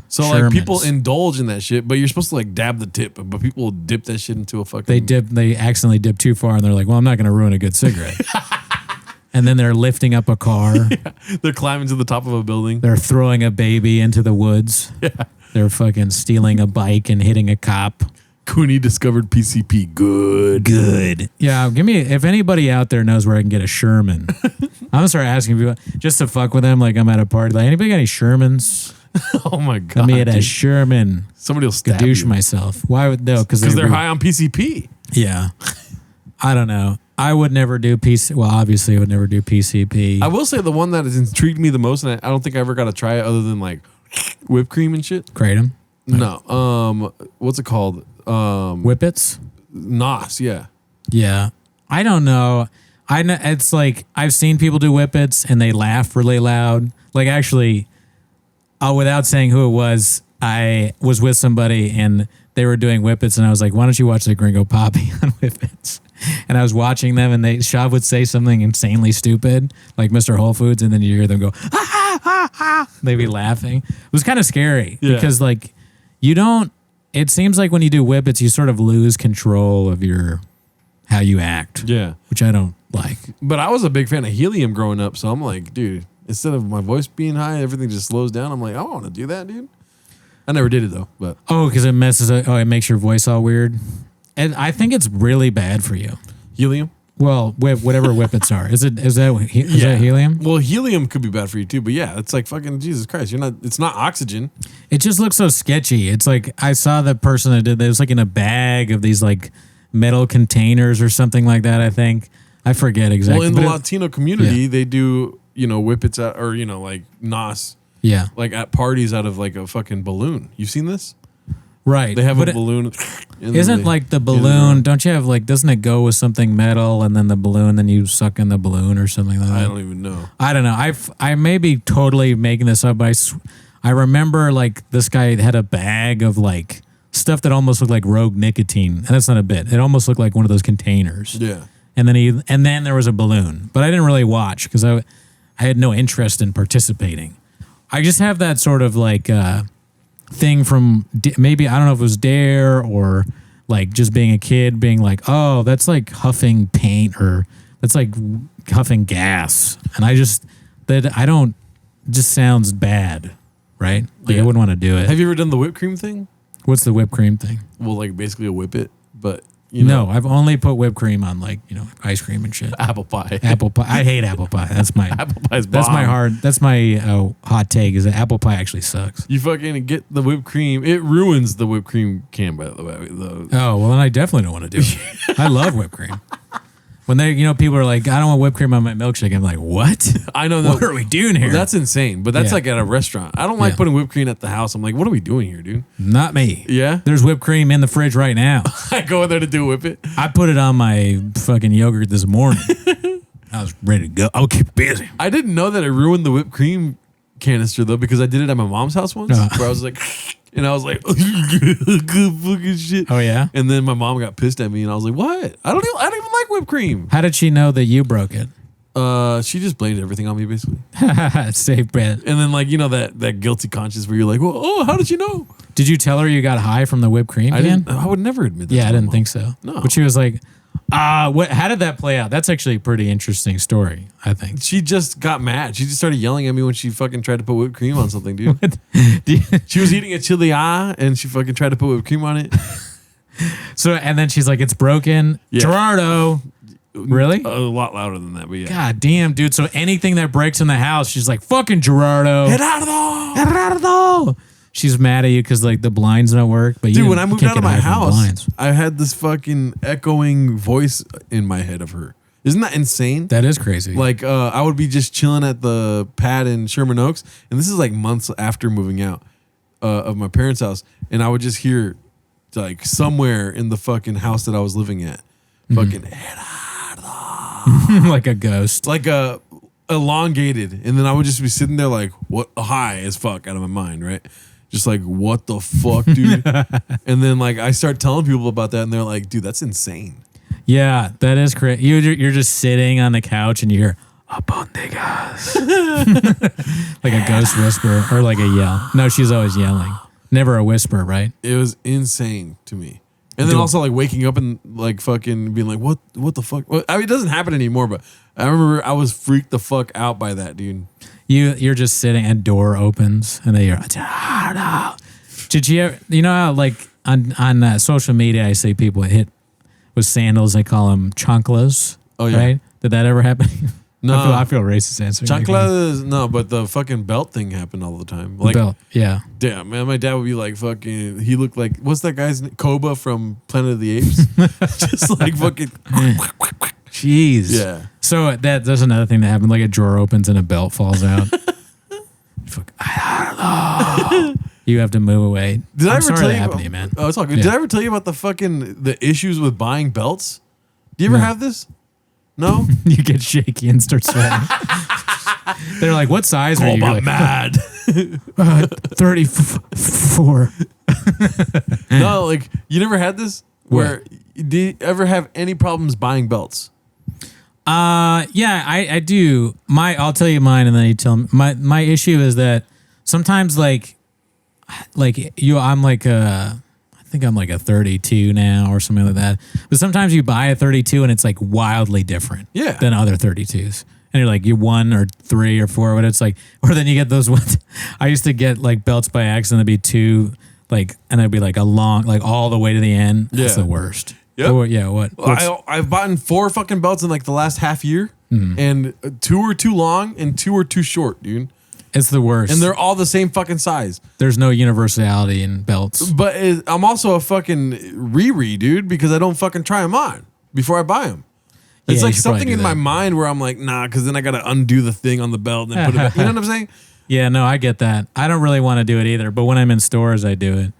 So Sherman's. like people indulge in that shit, but you're supposed to like dab the tip, but people dip that shit into a fucking... They accidentally dip too far and they're like, well, I'm not going to ruin a good cigarette. And then they're lifting up a car. Yeah. They're climbing to the top of a building. They're throwing a baby into the woods. Yeah. They're fucking stealing a bike and hitting a cop. Cooney discovered PCP. Good. Yeah, if anybody out there knows where I can get a Sherman, I'm gonna start asking people just to fuck with them. Like I'm at a party. Like anybody got any Shermans? Oh my god! Let me at a Sherman. Somebody will stab Douche you. myself. Why would they? Because they're high on PCP. Yeah. I don't know. I would never do PC. Well, obviously, I would never do PCP. I will say the one that has intrigued me the most, and I don't think I ever got to try it other than like whipped cream and shit. Kratom. No. What's it called? Whippets. Nos. Yeah. Yeah. I don't know. I know it's like I've seen people do whippets and they laugh really loud. Like actually, without saying who it was, I was with somebody and they were doing whippets, and I was like, "Why don't you watch the Gringo Poppy on whippets?" And I was watching them, and Shav would say something insanely stupid, like Mr. Whole Foods, and then you hear them go, "Ha ha ha ha!" They'd be laughing. It was kind of scary because like you don't. It seems like when you do whippets, you sort of lose control of how you act. Yeah. Which I don't like. But I was a big fan of helium growing up, so I'm like, dude, instead of my voice being high, everything just slows down. I'm like, I want to do that, dude. I never did it though, but because it it makes your voice all weird. And I think it's really bad for you. helium. Well, whatever whippets are, is that helium? Well, helium could be bad for you too, but yeah, it's like fucking Jesus Christ. It's not oxygen. It just looks so sketchy. It's like I saw the person that did that. It was like in a bag of these like metal containers or something like that. I think I forget exactly. Well, in the Latino community, they do whippets out, or like nos. Yeah. Like at parties out of like a fucking balloon. You've seen this? Right. They have But a balloon. and Isn't they- like the Yeah. balloon? Don't you have like? Doesn't it go with something metal and then the balloon? Then you suck in the balloon or something like that. I don't even know. I don't know. I may be totally making this up. But I remember like this guy had a bag of like stuff that almost looked like rogue nicotine, and that's not a bit. It almost looked like one of those containers. Yeah. And then there was a balloon, but I didn't really watch because I had no interest in participating. I just have that sort of like thing from maybe I don't know if it was Dare or like just being a kid, being like, oh, that's like huffing paint or that's like huffing gas, and I don't just sounds bad, right? Like I wouldn't want to do it. Have you ever done the whipped cream thing? What's the whipped cream thing? Well, like basically a whip it, but you know, No, I've only put whipped cream on like ice cream and shit. apple pie. Apple pie. I hate apple pie. That's my Apple pie's That's my bomb. That's my hot take is that apple pie actually sucks. You fucking get the whipped cream. It ruins the whipped cream can, by the way. Oh well, then I definitely don't want to do it. I love whipped cream. When people are like, I don't want whipped cream on my milkshake. I'm like, what? I know. What are we doing here? That's insane. But that's Yeah. like at a restaurant. I don't like Yeah. putting whipped cream at the house. I'm like, what are we doing here, dude? Not me. Yeah. There's whipped cream in the fridge right now. I go in there to do whip it. I put it on my fucking yogurt this morning. I was ready to go. I'll keep busy. I didn't know that it ruined the whipped cream canister though, because I did it at my mom's house once, where I was like, and I was like, good fucking shit. Oh yeah. And then my mom got pissed at me, and I was like, what? I don't even like whipped cream. How did she know that you broke it? She just blamed everything on me basically. Safe bet. And then like that guilty conscience where you're like, well, oh, how did you know? Did you tell her you got high from the whipped cream? I would never admit that. Yeah, to I my didn't mom. think so. No. But she was like, how did that play out? That's actually a pretty interesting story, I think. She just got mad. She just started yelling at me when she fucking tried to put whipped cream on something, dude. Do you- She was eating a chili and she fucking tried to put whipped cream on it. and then she's like, it's broken. Yeah. Gerardo. Really? A lot louder than that, but yeah. God damn, dude. So anything that breaks in the house, she's like, fucking Gerardo. Gerardo! She's mad at you because like the blinds don't work. But Dude, when I moved out of my house, blinds. I had this fucking echoing voice in my head of her. Isn't that insane? That is crazy. Like, I would be just chilling at the pad in Sherman Oaks, and this is like months after moving out of my parents' house, and I would just hear, like, somewhere in the fucking house that I was living at, fucking like a ghost. like elongated, and then I would just be sitting there like, what, high as fuck out of my mind, right? Just like, what the fuck, dude? And then like I start telling people about that, and they're like, dude, that's insane. Yeah, that is crazy. You're just sitting on the couch and you hear "Abondegas," like a ghost whisper or like a yell. No, she's always yelling. Never a whisper, right? It was insane to me. And then Dude. also like waking up and like fucking being like, what the fuck? Well, I mean, it doesn't happen anymore, but I remember I was freaked the fuck out by that, dude. You're just sitting and door opens and then you're. Did you ever, you know how like on social media I see people hit with sandals, they call them chanclas. Oh, yeah. Right? Did that ever happen? No. I feel racist answering. like that. Chancla is, no, but the fucking belt thing happened all the time. Like, Belt. Yeah. damn, man, my dad would be like fucking, he looked like, what's that guy's name? Koba from Planet of the Apes? Just like fucking, Jeez. yeah. So there's another thing that happened. Like a drawer opens and a belt falls out. Fuck, I don't know. You have to move away. Did I I'm ever sorry tell that you? happened to you, man. Oh, it's all good. Yeah. Did I ever tell you about the issues with buying belts? Do you ever No. have this? No? You get shaky and start sweating. They're like, "What size are you?" You're like, mad. 34. No, like you never had this where do you ever have any problems buying belts? Yeah, I do. I'll tell you mine, and then you tell me. My issue is that sometimes like I'm like I think I'm like a 32 now or something like that. But sometimes you buy a 32 and it's like wildly different Yeah. than other 32s. And you're like, you're 1 or 3 or 4, but it's like, or then you get those ones. I used to get like belts by accident. It'd be 2, like, and it'd be like a long, like all the way to the end. That's Yeah. the worst. Yep. Or, yeah. What's- I've bought 4 fucking belts in like the last half year, and 2 are too long and 2 are too short, dude. it's the worst. And they're all the same fucking size. There's no universality in belts. But I'm also a fucking Riri, dude, because I don't fucking try them on before I buy them. It's Yeah, like you should probably something do in my that. mind where I'm like, nah, because then I got to undo the thing on the belt and then put it back. You know what I'm saying? Yeah, no, I get that. I don't really want to do it either, but when I'm in stores, I do it.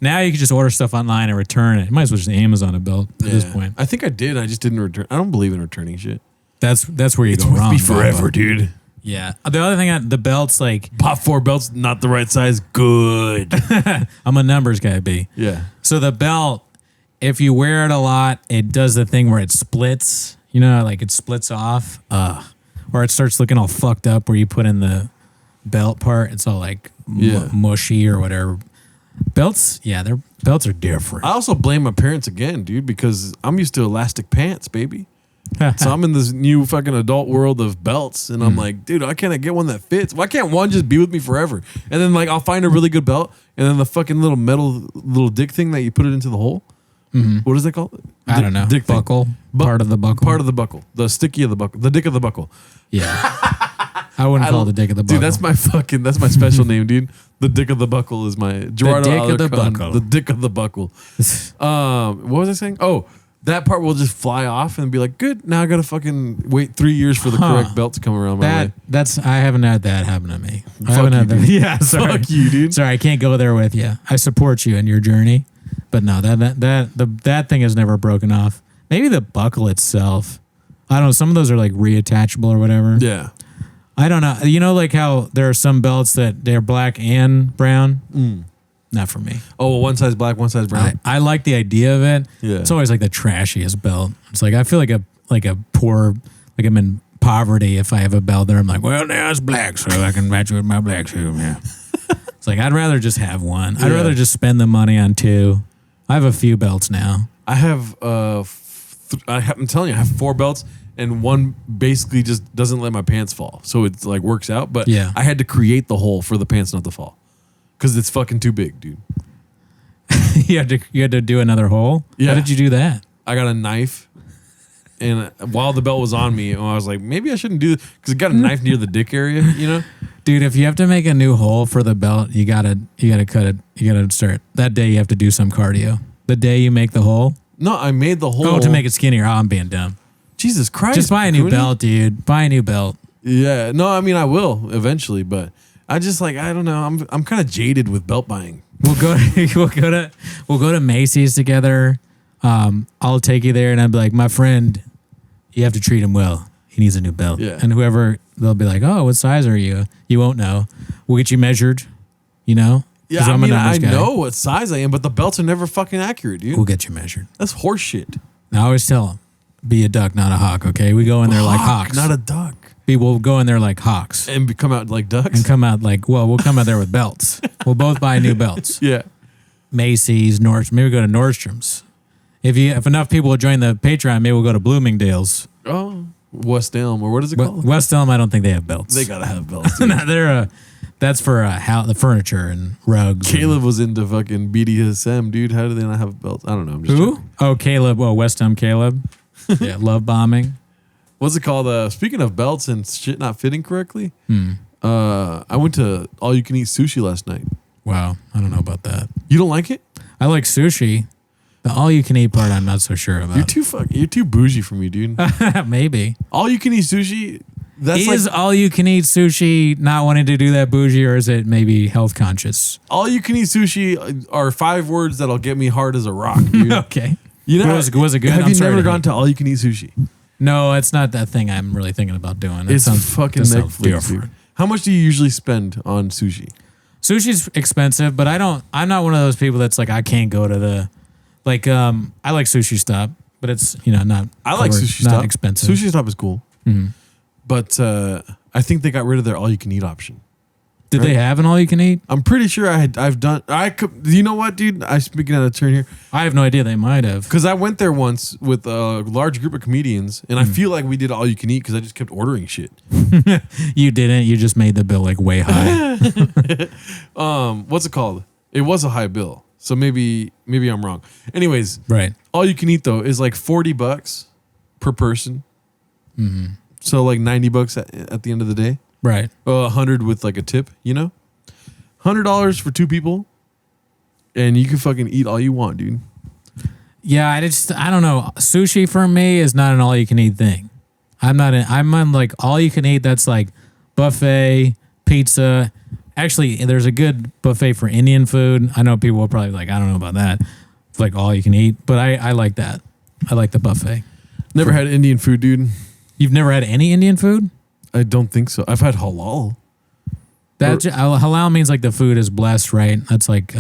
Now you can just order stuff online and return it. You might as well just Amazon a belt at this point. I think I did. I just didn't return. I don't believe in returning shit. That's where you It's go with wrong. me forever, Bobo. dude. Yeah. The other thing, the belts, like, Bought 4 belts, not the right size. Good. I'm a numbers guy, B. Yeah. So the belt, if you wear it a lot, it does the thing where it splits. You know, like it splits off. Or it starts looking all fucked up where you put in the belt part. It's all like mushy or whatever. Belts, their belts are different. I also blame my parents again, dude, because I'm used to elastic pants, baby. So I'm in this new fucking adult world of belts, and I'm like, dude, why can't I get one that fits? Why can't one just be with me forever? And then like I'll find a really good belt, and then the fucking little metal little dick thing that you put it into the hole. What is that called? I don't know. Dick thing. Buckle. Part of the buckle. Part of the buckle. The sticky of the buckle. The dick of the buckle. Yeah. I wouldn't call it the dick of the buckle. Dude, that's my special name, dude. The dick of the buckle is my Gerardo dick of the Alarcon, buckle. The dick of the buckle. What was I saying? Oh, that part will just fly off and be like, good. Now I gotta fucking wait 3 years for the correct belt to come around my way. I haven't had that happen to me. I Fuck haven't you, had that. dude. Yeah, sorry. Fuck you, dude. Sorry, I can't go there with you. I support you in your journey, but no, that thing has never broken off. Maybe the buckle itself. I don't know. Some of those are like reattachable or whatever. Yeah. I don't know. You know, like how there are some belts that they're black and brown. Not for me. Oh, well, one size black, one size brown. I like the idea of it. Yeah. It's always like the trashiest belt. It's like I feel like a poor, like I'm in poverty if I have a belt there. I'm like, well, now it's black, so I can match it with my black shoe. Yeah. It's like I'd rather just have one. I'd rather just spend the money on 2. I have a few belts now. I have I'm telling you, I have 4 belts, and one basically just doesn't let my pants fall. So it's like works out. But Yeah. I had to create the hole for the pants not to fall. Because it's fucking too big, dude. you had to do another hole. Yeah. How did you do that? I got a knife, and while the belt was on me, I was like, maybe I shouldn't do this because it got a knife near the dick area, you know? Dude, if you have to make a new hole for the belt, you gotta cut it. You gotta start that day. You have to do some cardio. The day you make the hole. No, I made the hole. Oh, to make it skinnier. Oh, I'm being dumb. Jesus Christ. Just buy a new Cooney. belt, dude. Buy a new belt. Yeah. No, I mean, I will eventually, but I just like, I don't know. I'm kind of jaded with belt buying. We'll go to Macy's together. I'll take you there, and I'll be like, my friend, you have to treat him well. He needs a new belt. Yeah. And whoever, they'll be like, oh, what size are you? You won't know. We'll get you measured. You know. Yeah, 'Cause I I'm a mean, I numbers guy. know what size I am, but the belts are never fucking accurate, dude. We'll get you measured. That's horse shit. I always tell them, be a duck, not a hawk. Okay, we go in there like hawks. Not a duck. We'll go in there like hawks And come out like ducks. and come out like, well, we'll come out there with belts. We'll both buy new belts. Yeah. Macy's, Nordstrom. Maybe go to Nordstrom's. If enough people will join the Patreon, maybe we'll go to Bloomingdale's. Oh, West Elm, or what is it called? West Elm, I don't think they have belts. They gotta have belts. dude. No, that's for the furniture and rugs. Caleb was into fucking BDSM, dude. How do they not have belts? I don't know. I'm just Who? joking. Oh, Caleb. Oh, West Elm Caleb. Yeah, love bombing. What's it called? Speaking of belts and shit not fitting correctly, I went to all you can eat sushi last night. Wow, I don't know about that. You don't like it? I like sushi. The all you can eat part, I'm not so sure about. You're too bougie for me, dude. Maybe. All you can eat sushi. That's Is like all you can eat sushi not wanting to do that bougie, or is it maybe health conscious? all you can eat sushi are 5 words that'll get me hard as a rock, dude. Okay. You know, Was it good? Have I'm you sorry never to gone hear. to all you can eat sushi? No, it's not that thing I'm really thinking about doing. That It's sounds, fucking that sounds Netflix, different. dude. How much do you usually spend on sushi? Sushi's expensive, but I'm not one of those people that's like I can't go to the I like Sushi Stop, but it's not I like covered- Sushi not Stop. expensive. Sushi Stop is cool, but I think they got rid of their all you can eat option. Did they have an all you can eat? I'm pretty sure I've done. You know what, dude? I'm speaking out of turn here I have no idea. They might have. because I went there once with a large group of comedians, and I feel like we did all you can eat because I just kept ordering shit. You didn't. You just made the bill like way high. What's it called? It was a high bill, so maybe I'm wrong. Anyways, Right. all you can eat though is like $40 per person. So like $90 at the end of the day. Right. 100 with like a tip, you know? $100 for 2 people, and you can fucking eat all you want, dude. Yeah, I don't know. Sushi for me is not an all you can eat thing. I'm on like all you can eat. That's like buffet, pizza, Actually, there's a good buffet for Indian food. I know people will probably be like, I don't know about that. It's like all you can eat, but I like that. I like the buffet. Never had Indian food, dude. You've never had any Indian food? I don't think so. I've had halal. That halal means like the food is blessed, right? That's like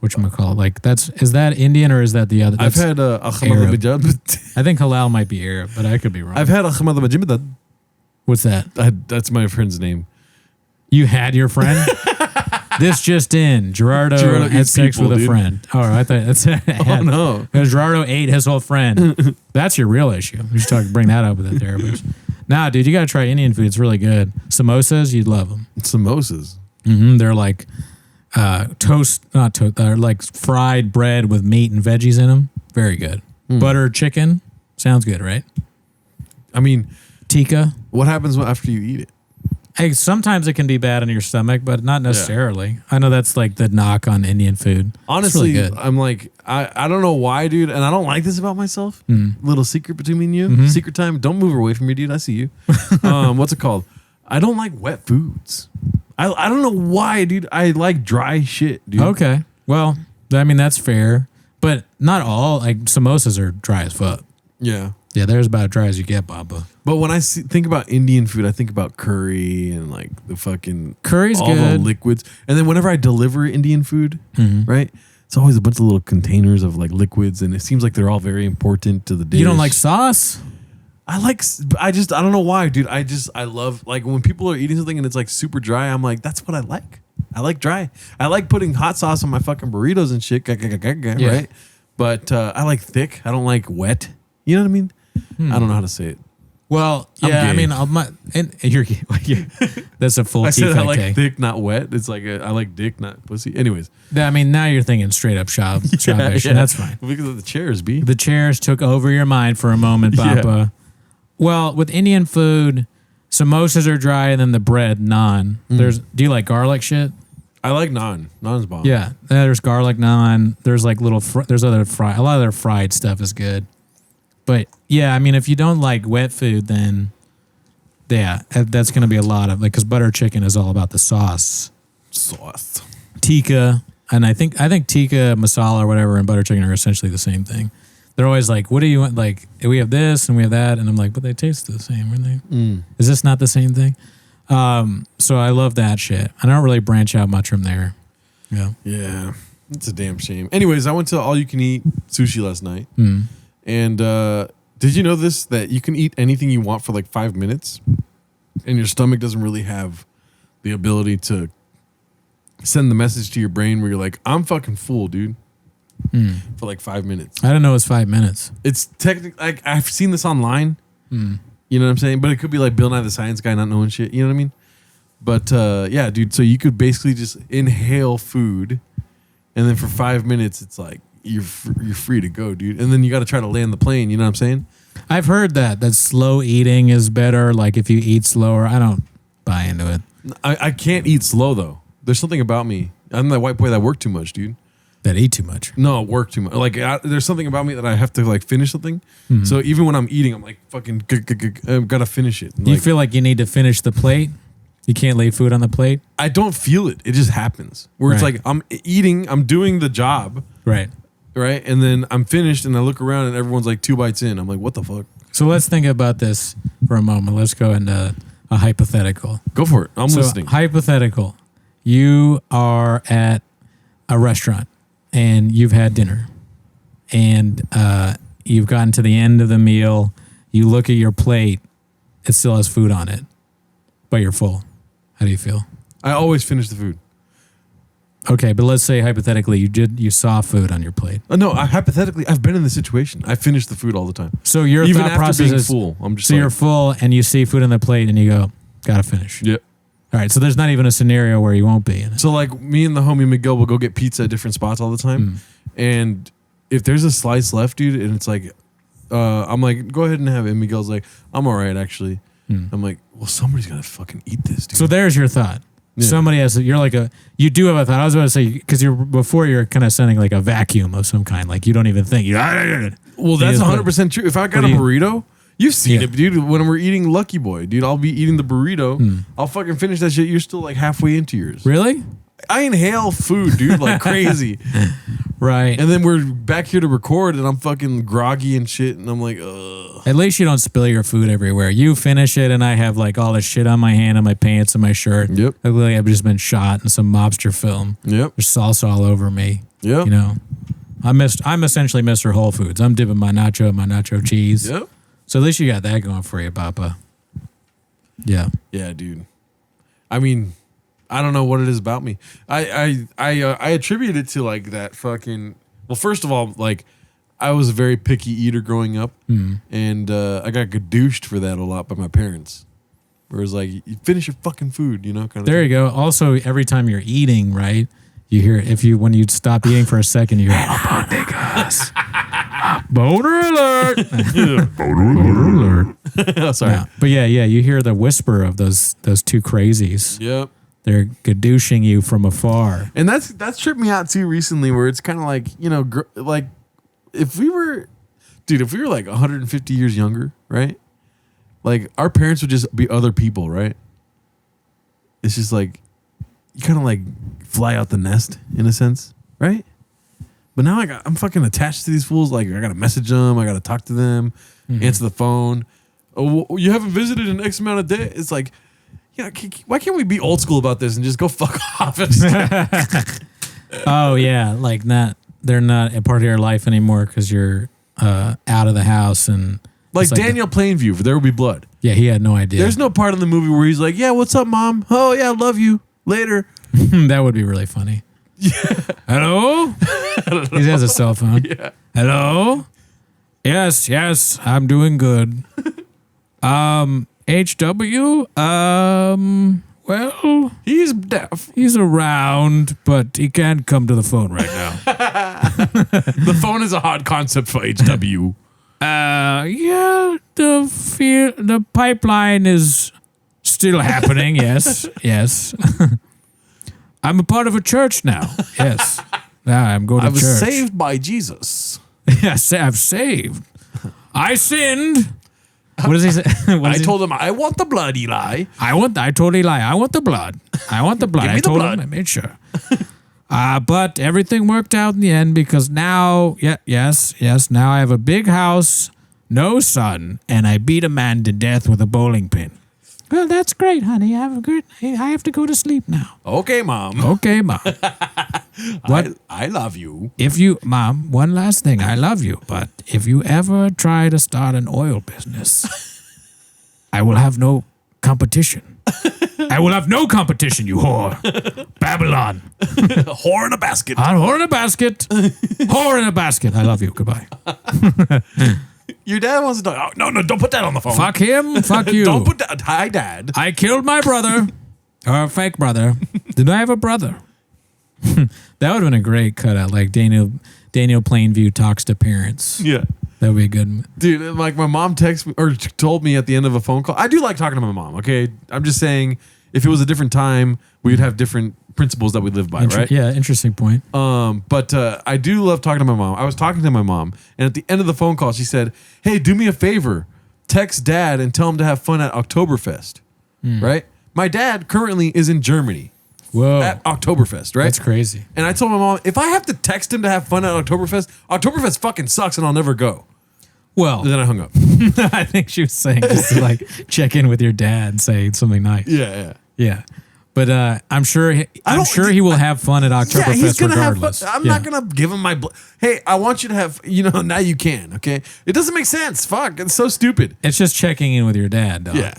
whatchamacallit. Like is that Indian or is that the other? I've had I think halal might be Arab, but I could be wrong. I've had ahmad. What's that? That's my friend's name. You had your friend? This just in. Gerardo had eats sex people, with a dude. friend. Oh, I thought that's Oh no. Gerardo ate his whole friend. That's your real issue. You should bring that up with the therapist. Nah, dude, you got to try Indian food. It's really good. Samosas, you'd love them. Samosas. They're like they're like fried bread with meat and veggies in them. Very good. Buttered chicken. Sounds good, right? I mean, tikka. what happens after you eat it? Hey, sometimes it can be bad on your stomach, but not necessarily. I know that's like the knock on Indian food. Honestly, it's really good. I'm like, I don't know why, dude, and I don't like this about myself. Little secret between me and you. Mm-hmm. Secret time. Don't move away from me, dude. I see you. What's it called? I don't like wet foods. I don't know why, dude. I like dry shit, dude. Okay. Well, I mean, that's fair, but not all. Like samosas are dry as fuck. Yeah. Yeah, they're as about dry as you get, Baba. But when I think about Indian food, I think about curry and like the fucking Curry's all good. the liquids. And then whenever I deliver Indian food, right, it's always a bunch of little containers of like liquids, and it seems like they're all very important to the dish. You don't like sauce? I don't know why, dude. I love like when people are eating something and it's like super dry. I'm like, that's what I like. I like dry. I like putting hot sauce on my fucking burritos and shit, right? But I like thick. I don't like wet. You know what I mean? I don't know how to say it. Well, I'm yeah, I gay. mean, you're yeah, that's a full I said I T-Fat like K. thick, not wet. It's like I like dick, not pussy. Anyways, I mean, now you're thinking straight up shop-ish, and that's fine. Because of the chairs, B. The chairs took over your mind for a moment, Papa. Yeah. Well, with Indian food, samosas are dry, and then the bread, naan. Do you like garlic shit? I like naan. Naan's bomb. Yeah, there's garlic naan. There's like there's other a lot of their fried stuff is good. But yeah, I mean, if you don't like wet food, then yeah, that's going to be a lot of like, because butter chicken is all about the sauce. Tikka, and I think tikka masala or whatever and butter chicken are essentially the same thing. They're always like, what do you want? Like, we have this and we have that, and I'm like, but they taste the same, aren't they? Is this not the same thing? So I love that shit. I don't really branch out much from there. Yeah, it's a damn shame. Anyways, I went to all you can eat sushi last night. And did you know this, that you can eat anything you want for like 5 minutes and your stomach doesn't really have the ability to send the message to your brain where you're like, I'm fucking full, dude, for like 5 minutes. I don't know. It's 5 minutes. It's technically, like, I've seen this online. You know what I'm saying? But it could be like Bill Nye the Science Guy not knowing shit. You know what I mean? But yeah, dude. So you could basically just inhale food, and then for 5 minutes, it's like you're free to go, dude. And then you got to try to land the plane. You know what I'm saying? I've heard that slow eating is better. Like if you eat slower, I don't buy into it. I can't eat slow though. There's something about me. I'm that white boy that work too much, dude. That eat too much. No, work too much. Like there's something about me that I have to like finish something. So even when I'm eating, I'm like fucking I've got to finish it. Do you feel like you need to finish the plate? You can't lay food on the plate? I don't feel it. It just happens. Where it's Right. like I'm eating, I'm doing the job, Right. right? And then I'm finished and I look around and everyone's like 2 bites in. I'm like, what the fuck? So let's think about this for a moment. Let's go into a hypothetical. Go for it. I'm listening. Hypothetical. You are at a restaurant and you've had dinner and you've gotten to the end of the meal. You look at your plate. It still has food on it, but you're full. How do you feel? I always finish the food. Okay, but let's say hypothetically you saw food on your plate. No, hypothetically, I've been in this situation. I finish the food all the time. So your Even thought after process being is full, I'm just so like, you're full and you see food on the plate and you go, gotta finish. Yep. All right, so there's not even a scenario where you won't be in it. So like me and the homie Miguel will go get pizza at different spots all the time. And if there's a slice left, dude, and it's like, I'm like, go ahead and have it. And Miguel's like, I'm all right, actually. I'm like, well, somebody's gonna fucking eat this, dude. So there's your thought. Yeah. Somebody has. You do have a thought. I was about to say because you're kind of sending like a vacuum of some kind. Like you don't even think. Well, that's 100% true. If I got a burrito You've seen Yeah. it, dude. When we're eating Lucky Boy, dude, I'll be eating the burrito. I'll fucking finish that shit. You're still like halfway into yours. Really? I inhale food, dude, like crazy. Right. And then we're back here to record, and I'm fucking groggy and shit, and I'm like, ugh. At least you don't spill your food everywhere. You finish it, and I have like all this shit on my hand, on my pants, and my shirt. Yep. I look like I've just been shot in some mobster film. Yep. There's salsa all over me. Yep. You know, I'm essentially Mr. Whole Foods. I'm dipping my nacho cheese. Yep. So at least you got that going for you, Papa. Yeah. Yeah, dude. I mean, I don't know what it is about me. I attribute it to like that fucking. Well, first of all, like I was a very picky eater growing up, and I got gadooshed for that a lot by my parents. Whereas like you finish your fucking food, you know, kind of. There you go. Also, every time you're eating, right? You hear when you stop eating for a second, you hear disguss. Boner alert. Boner alert. Oh, sorry. No, but yeah, you hear the whisper of those two crazies. Yep. They're gadooshing you from afar. And that's tripped me out too recently, where it's kind of like, you know, like if we were like 150 years younger, right? Like our parents would just be other people, right? It's just like you kind of like fly out the nest in a sense, right? But now I'm fucking attached to these fools. Like I gotta message them, I gotta talk to them, answer the phone. Oh, you haven't visited in X amount of days. It's like, yeah, why can't we be old school about this and just go fuck off? Oh yeah, like they're not a part of your life anymore because you're out of the house and like it's Daniel Plainview for There Will Be Blood. yeah, he had no idea. There's no part in the movie where he's like, yeah, what's up, mom? Oh yeah, love you. Later. That would be really funny. Yeah. Hello? He has a cell phone. Yeah. Hello? Yes, I'm doing good. HW? Well, He's deaf. he's around, but he can't come to the phone right now. The phone is a hard concept for HW. Yeah, the pipeline is still happening. Yes. I'm a part of a church now. Yes. Now I'm going to I was church. saved by Jesus. Yes, I'm saved. I sinned. What does he say? I told him, I want the blood, Eli. I totally lie. I want the blood. I want the blood. Give me I the told blood. him. I made sure. But everything worked out in the end because now, yes. Now I have a big house, no son, and I beat a man to death with a bowling pin. Well, that's great, honey. I have to go to sleep now. Okay, mom. Okay, Mom. What? I love you. Mom, one last thing. I love you, but if you ever try to start an oil business, I will have no competition. I will have no competition, you whore. Babylon. Whore in a basket. Whore in a basket. Whore in a basket. I love you. Goodbye. Your dad wants to talk. Oh, no, don't put that on the phone. Fuck him. Fuck you. Don't put that. Hi, Dad. I killed my brother. Or a fake brother. Did I have a brother? That would have been a great cutout. Like Daniel Plainview talks to parents. Yeah. That would be a good. Dude, like my mom texted me or told me at the end of a phone call. I do like talking to my mom, okay? I'm just saying if it was a different time, we'd have different principles that we live by, right? Yeah, interesting point. But I do love talking to my mom. I was talking to my mom, and at the end of the phone call, she said, hey, do me a favor. Text Dad and tell him to have fun at Oktoberfest, right? My dad currently is in Germany Whoa. at Oktoberfest, right? That's crazy. And I told my mom, if I have to text him to have fun at Oktoberfest fucking sucks and I'll never go. Well, And then I hung up. I think she was saying just to like check in with your dad and say something nice. Yeah. Yeah. But I'm sure he will have fun at Oktoberfest he's gonna regardless. have fun. I'm not gonna give him my. Hey, I want you to have. Now you can. Okay, it doesn't make sense. Fuck, it's so stupid. It's just checking in with your dad, dog. Yeah.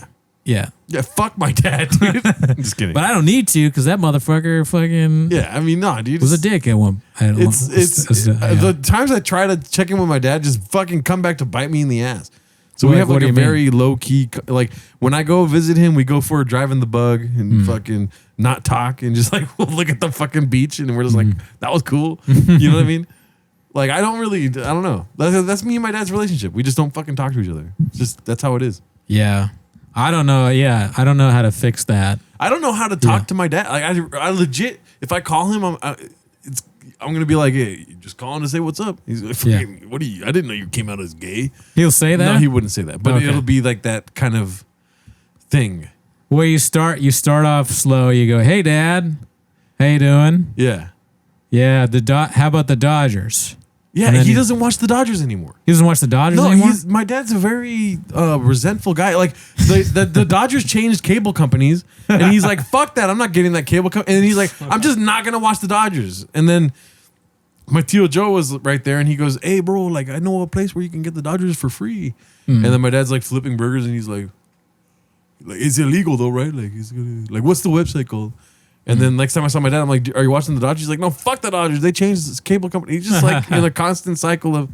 Yeah. Fuck my dad, dude. I'm just kidding. But I don't need to because that motherfucker fucking I mean, no, dude. was a dick at one. The times I try to check in with my dad just fucking come back to bite me in the ass. So we What- have what like do a you mean? very low key, like when I go visit him, we go for a drive in the bug and fucking not talk and just like we'll look at the fucking beach and we're just like, that was cool. You know what I mean? Like I don't know. That's me and my dad's relationship. We just don't fucking talk to each other. It's just that's how it is. Yeah. I don't know. Yeah. I don't know how to fix that. I don't know how to talk to my dad. Like I legit, if I call him, I'm gonna be like, hey, you just calling to say what's up. He's like, Yeah. what do you? I didn't know you came out as gay. He'll say that. No, he wouldn't say that, but Okay. it'll be like that kind of thing. Where you start off slow. You go, hey, Dad, how you doing? Yeah, Yeah, how about the Dodgers? yeah. And then He doesn't watch the Dodgers anymore. He doesn't watch the Dodgers No, anymore? my dad's a very resentful guy. Like the Dodgers changed cable companies, and he's like, "Fuck that! I'm not getting that cable company." And he's like, "I'm just not gonna watch the Dodgers." And then my Tio Joe was right there, and he goes, "Hey, bro, like I know a place where you can get the Dodgers for free." And then my dad's like flipping burgers, and he's like, "It's illegal though, right? Like, what's the website called?" And then next time I saw my dad, I'm like, "Are you watching the Dodgers?" He's like, "No, fuck the Dodgers. They changed this cable company." He's just like in a constant cycle of.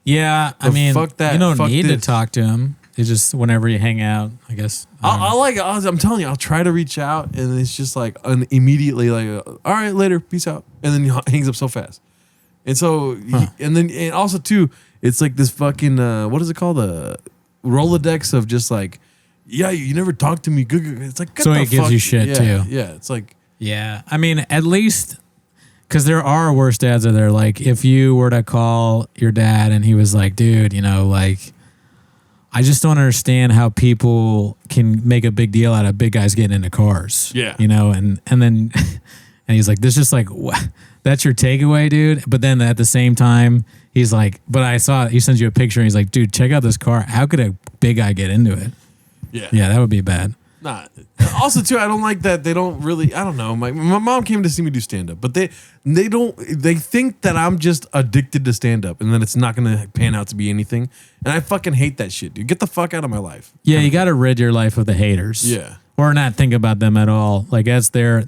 Yeah, I mean, fuck that, you don't fuck need to this. talk to him. It's just whenever you hang out, I guess. I'm telling you, I'll try to reach out, and it's just like immediately like, all right, later, peace out, and then he hangs up so fast. And so, and also too, it's like this fucking what is it called, a Rolodex of just like, yeah, you never talk to me. Good. It's like, get So the he gives fuck- you shit, yeah, too. Yeah, it's like, Yeah, I mean, at least because there are worse dads out there. Like, if you were to call your dad and he was like, dude, like, I just don't understand how people can make a big deal out of big guys getting into cars. Yeah. And then and he's like, this just like, what? That's your takeaway, dude. But then at the same time, he's like, but I saw he sends you a picture and he's like, dude, check out this car. How could a big guy get into it? yeah, Yeah, that would be bad. Nah. Also, too, I don't like that they don't really. I don't know. My mom came to see me do stand up, but they think that I'm just addicted to stand up, and then it's not gonna pan out to be anything. And I fucking hate that shit, dude. Get the fuck out of my life. Yeah, you got to rid your life of the haters. Yeah. Or not think about them at all. Like that's their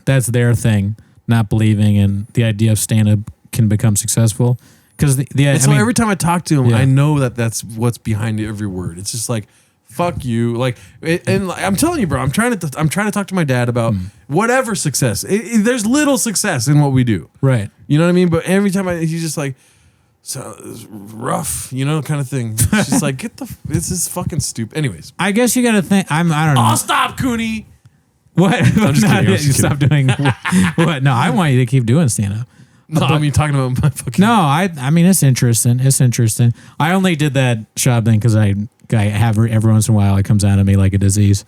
thing, not believing in the idea of stand up can become successful. Because every time I talk to him, Yeah. I know that that's what's behind every word. It's just like, fuck you. Like, and I'm telling you, bro, I'm trying to talk to my dad about whatever success. There's little success in what we do. right. You know what I mean? But every time he's just like, so it's rough, kind of thing. It's just like, this is fucking stupid. Anyways. I guess you got to think. I don't know. Oh, stop, Cooney. What? I'm just kidding. You stop doing what? No, I want you to keep doing stand up. No, I mean, talking about my fucking. No, I mean it's interesting. It's interesting. I only did that shop thing because I have every once in a while it comes out of me like a disease.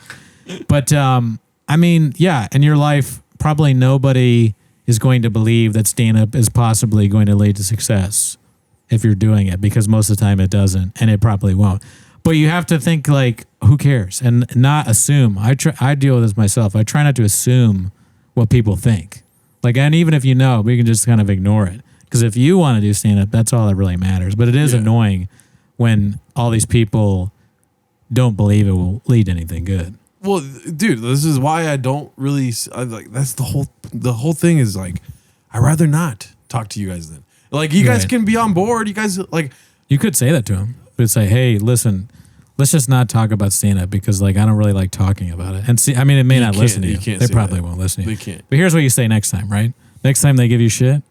But I mean, yeah, in your life, probably nobody is going to believe that stand up is possibly going to lead to success if you're doing it, because most of the time it doesn't, and it probably won't. But you have to think like, who cares, and not assume. I deal with this myself. I try not to assume what people think. Like, and even if you know, we can just kind of ignore it. Because if you want to do stand up, that's all that really matters. But it is annoying when all these people don't believe it will lead to anything good. Well, dude, this is why I don't really like. That's the whole thing is like, I'd rather not talk to you guys then. Like, you guys Right. can be on board. You guys like. You could say that to him, but say, "Hey, listen, let's just not talk about stand up because like I don't really like talking about it." And see, I mean, it may not listen to you. can't They say probably that. won't listen to you. They can't. But here's what you say next time, right? Next time they give you shit,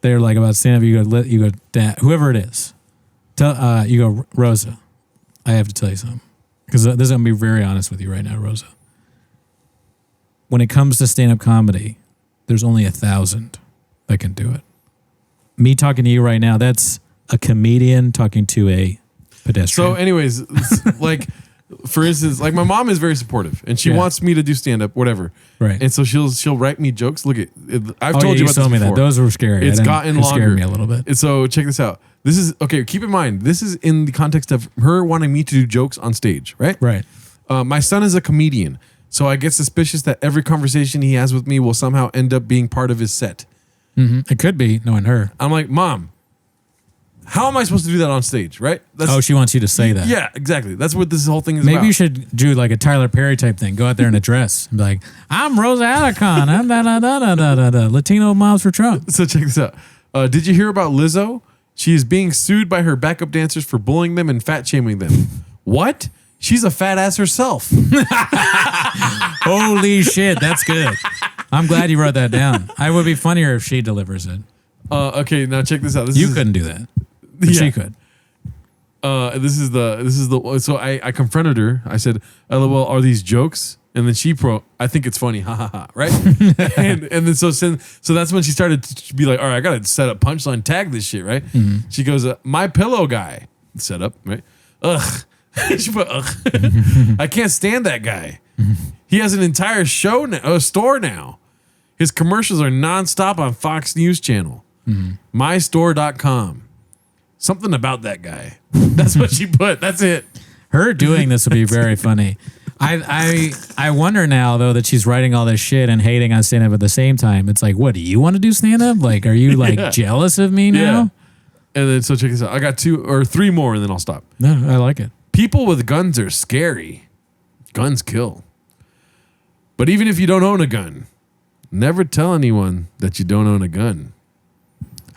they're like about stand up. You go, Dad, whoever it is, you go, Rosa. I have to tell you something because this is gonna be very honest with you right now, Rosa. When it comes to stand up comedy, there's only 1,000 that can do it. Me talking to you right now, that's a comedian talking to a pedestrian. So, anyways, like, for instance, like my mom is very supportive, and she Yeah. wants me to do stand up, whatever. Right. And so she'll write me jokes. Look at, I've Oh, told yeah, you about told this me before. that. Those were scary. It's gotten It longer. scared me a little bit. And so check this out. This is okay. Keep in mind, this is in the context of her wanting me to do jokes on stage, right? Right. My son is a comedian, so I get suspicious that every conversation he has with me will somehow end up being part of his set. It could be knowing her. I'm like, Mom, how am I supposed to do that on stage, right? Oh, she wants you to say that. Yeah, exactly. That's what this whole thing is Maybe about. you should do like a Tyler Perry type thing. Go out there in a dress and be like, I'm Rosa Alarcon. I'm da-da-da-da-da-da. Latino moms for Trump. So check this out. Did you hear about Lizzo? She is being sued by her backup dancers for bullying them and fat shaming them. What? She's a fat ass herself. Holy shit, that's good. I'm glad you wrote that down. I would be funnier if she delivers it. Okay, now check this out. You couldn't do that. But Yeah. she could. This is the. So I confronted her. I said, "LOL, are these jokes?" And then I think it's funny, ha ha ha, right? and then so that's when she started to be like, all right, I gotta set up punchline, tag this shit, right? She goes, my pillow guy, set up, right? Ugh, she put ugh. I can't stand that guy. He has an entire store now. His commercials are nonstop on Fox News Channel, mystore.com. Something about that guy. That's what she put. That's it. Her doing this would be very funny. I wonder now though that she's writing all this shit and hating on stand up at the same time. It's like, what, do you want to do stand up? Like, are you like jealous of me now? Yeah. And then so check this out. I got 2 or 3 more and then I'll stop. No, I like it. People with guns are scary. Guns kill. But even if you don't own a gun, never tell anyone that you don't own a gun.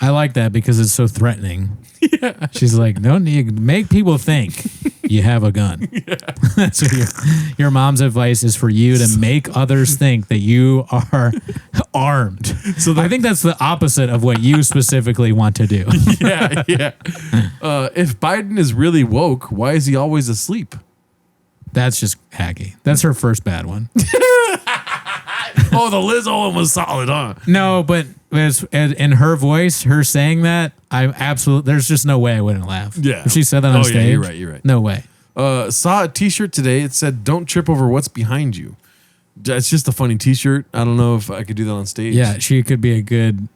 I like that because it's so threatening. Yeah. She's like, no, you make people think you have a gun. Yeah. That's what your mom's advice is, for you to make others think that you are armed. So I think that's the opposite of what you specifically want to do. Yeah. If Biden is really woke, why is he always asleep? That's just hacky. That's her first bad one. Oh, the Lizzo one was solid, huh? No, but in her voice, her saying that, there's just no way I wouldn't laugh. Yeah. If she said that on stage. Yeah, you're right. No way. Saw a t-shirt today. It said, don't trip over what's behind you. It's just a funny t-shirt. I don't know if I could do that on stage. Yeah, she could be a good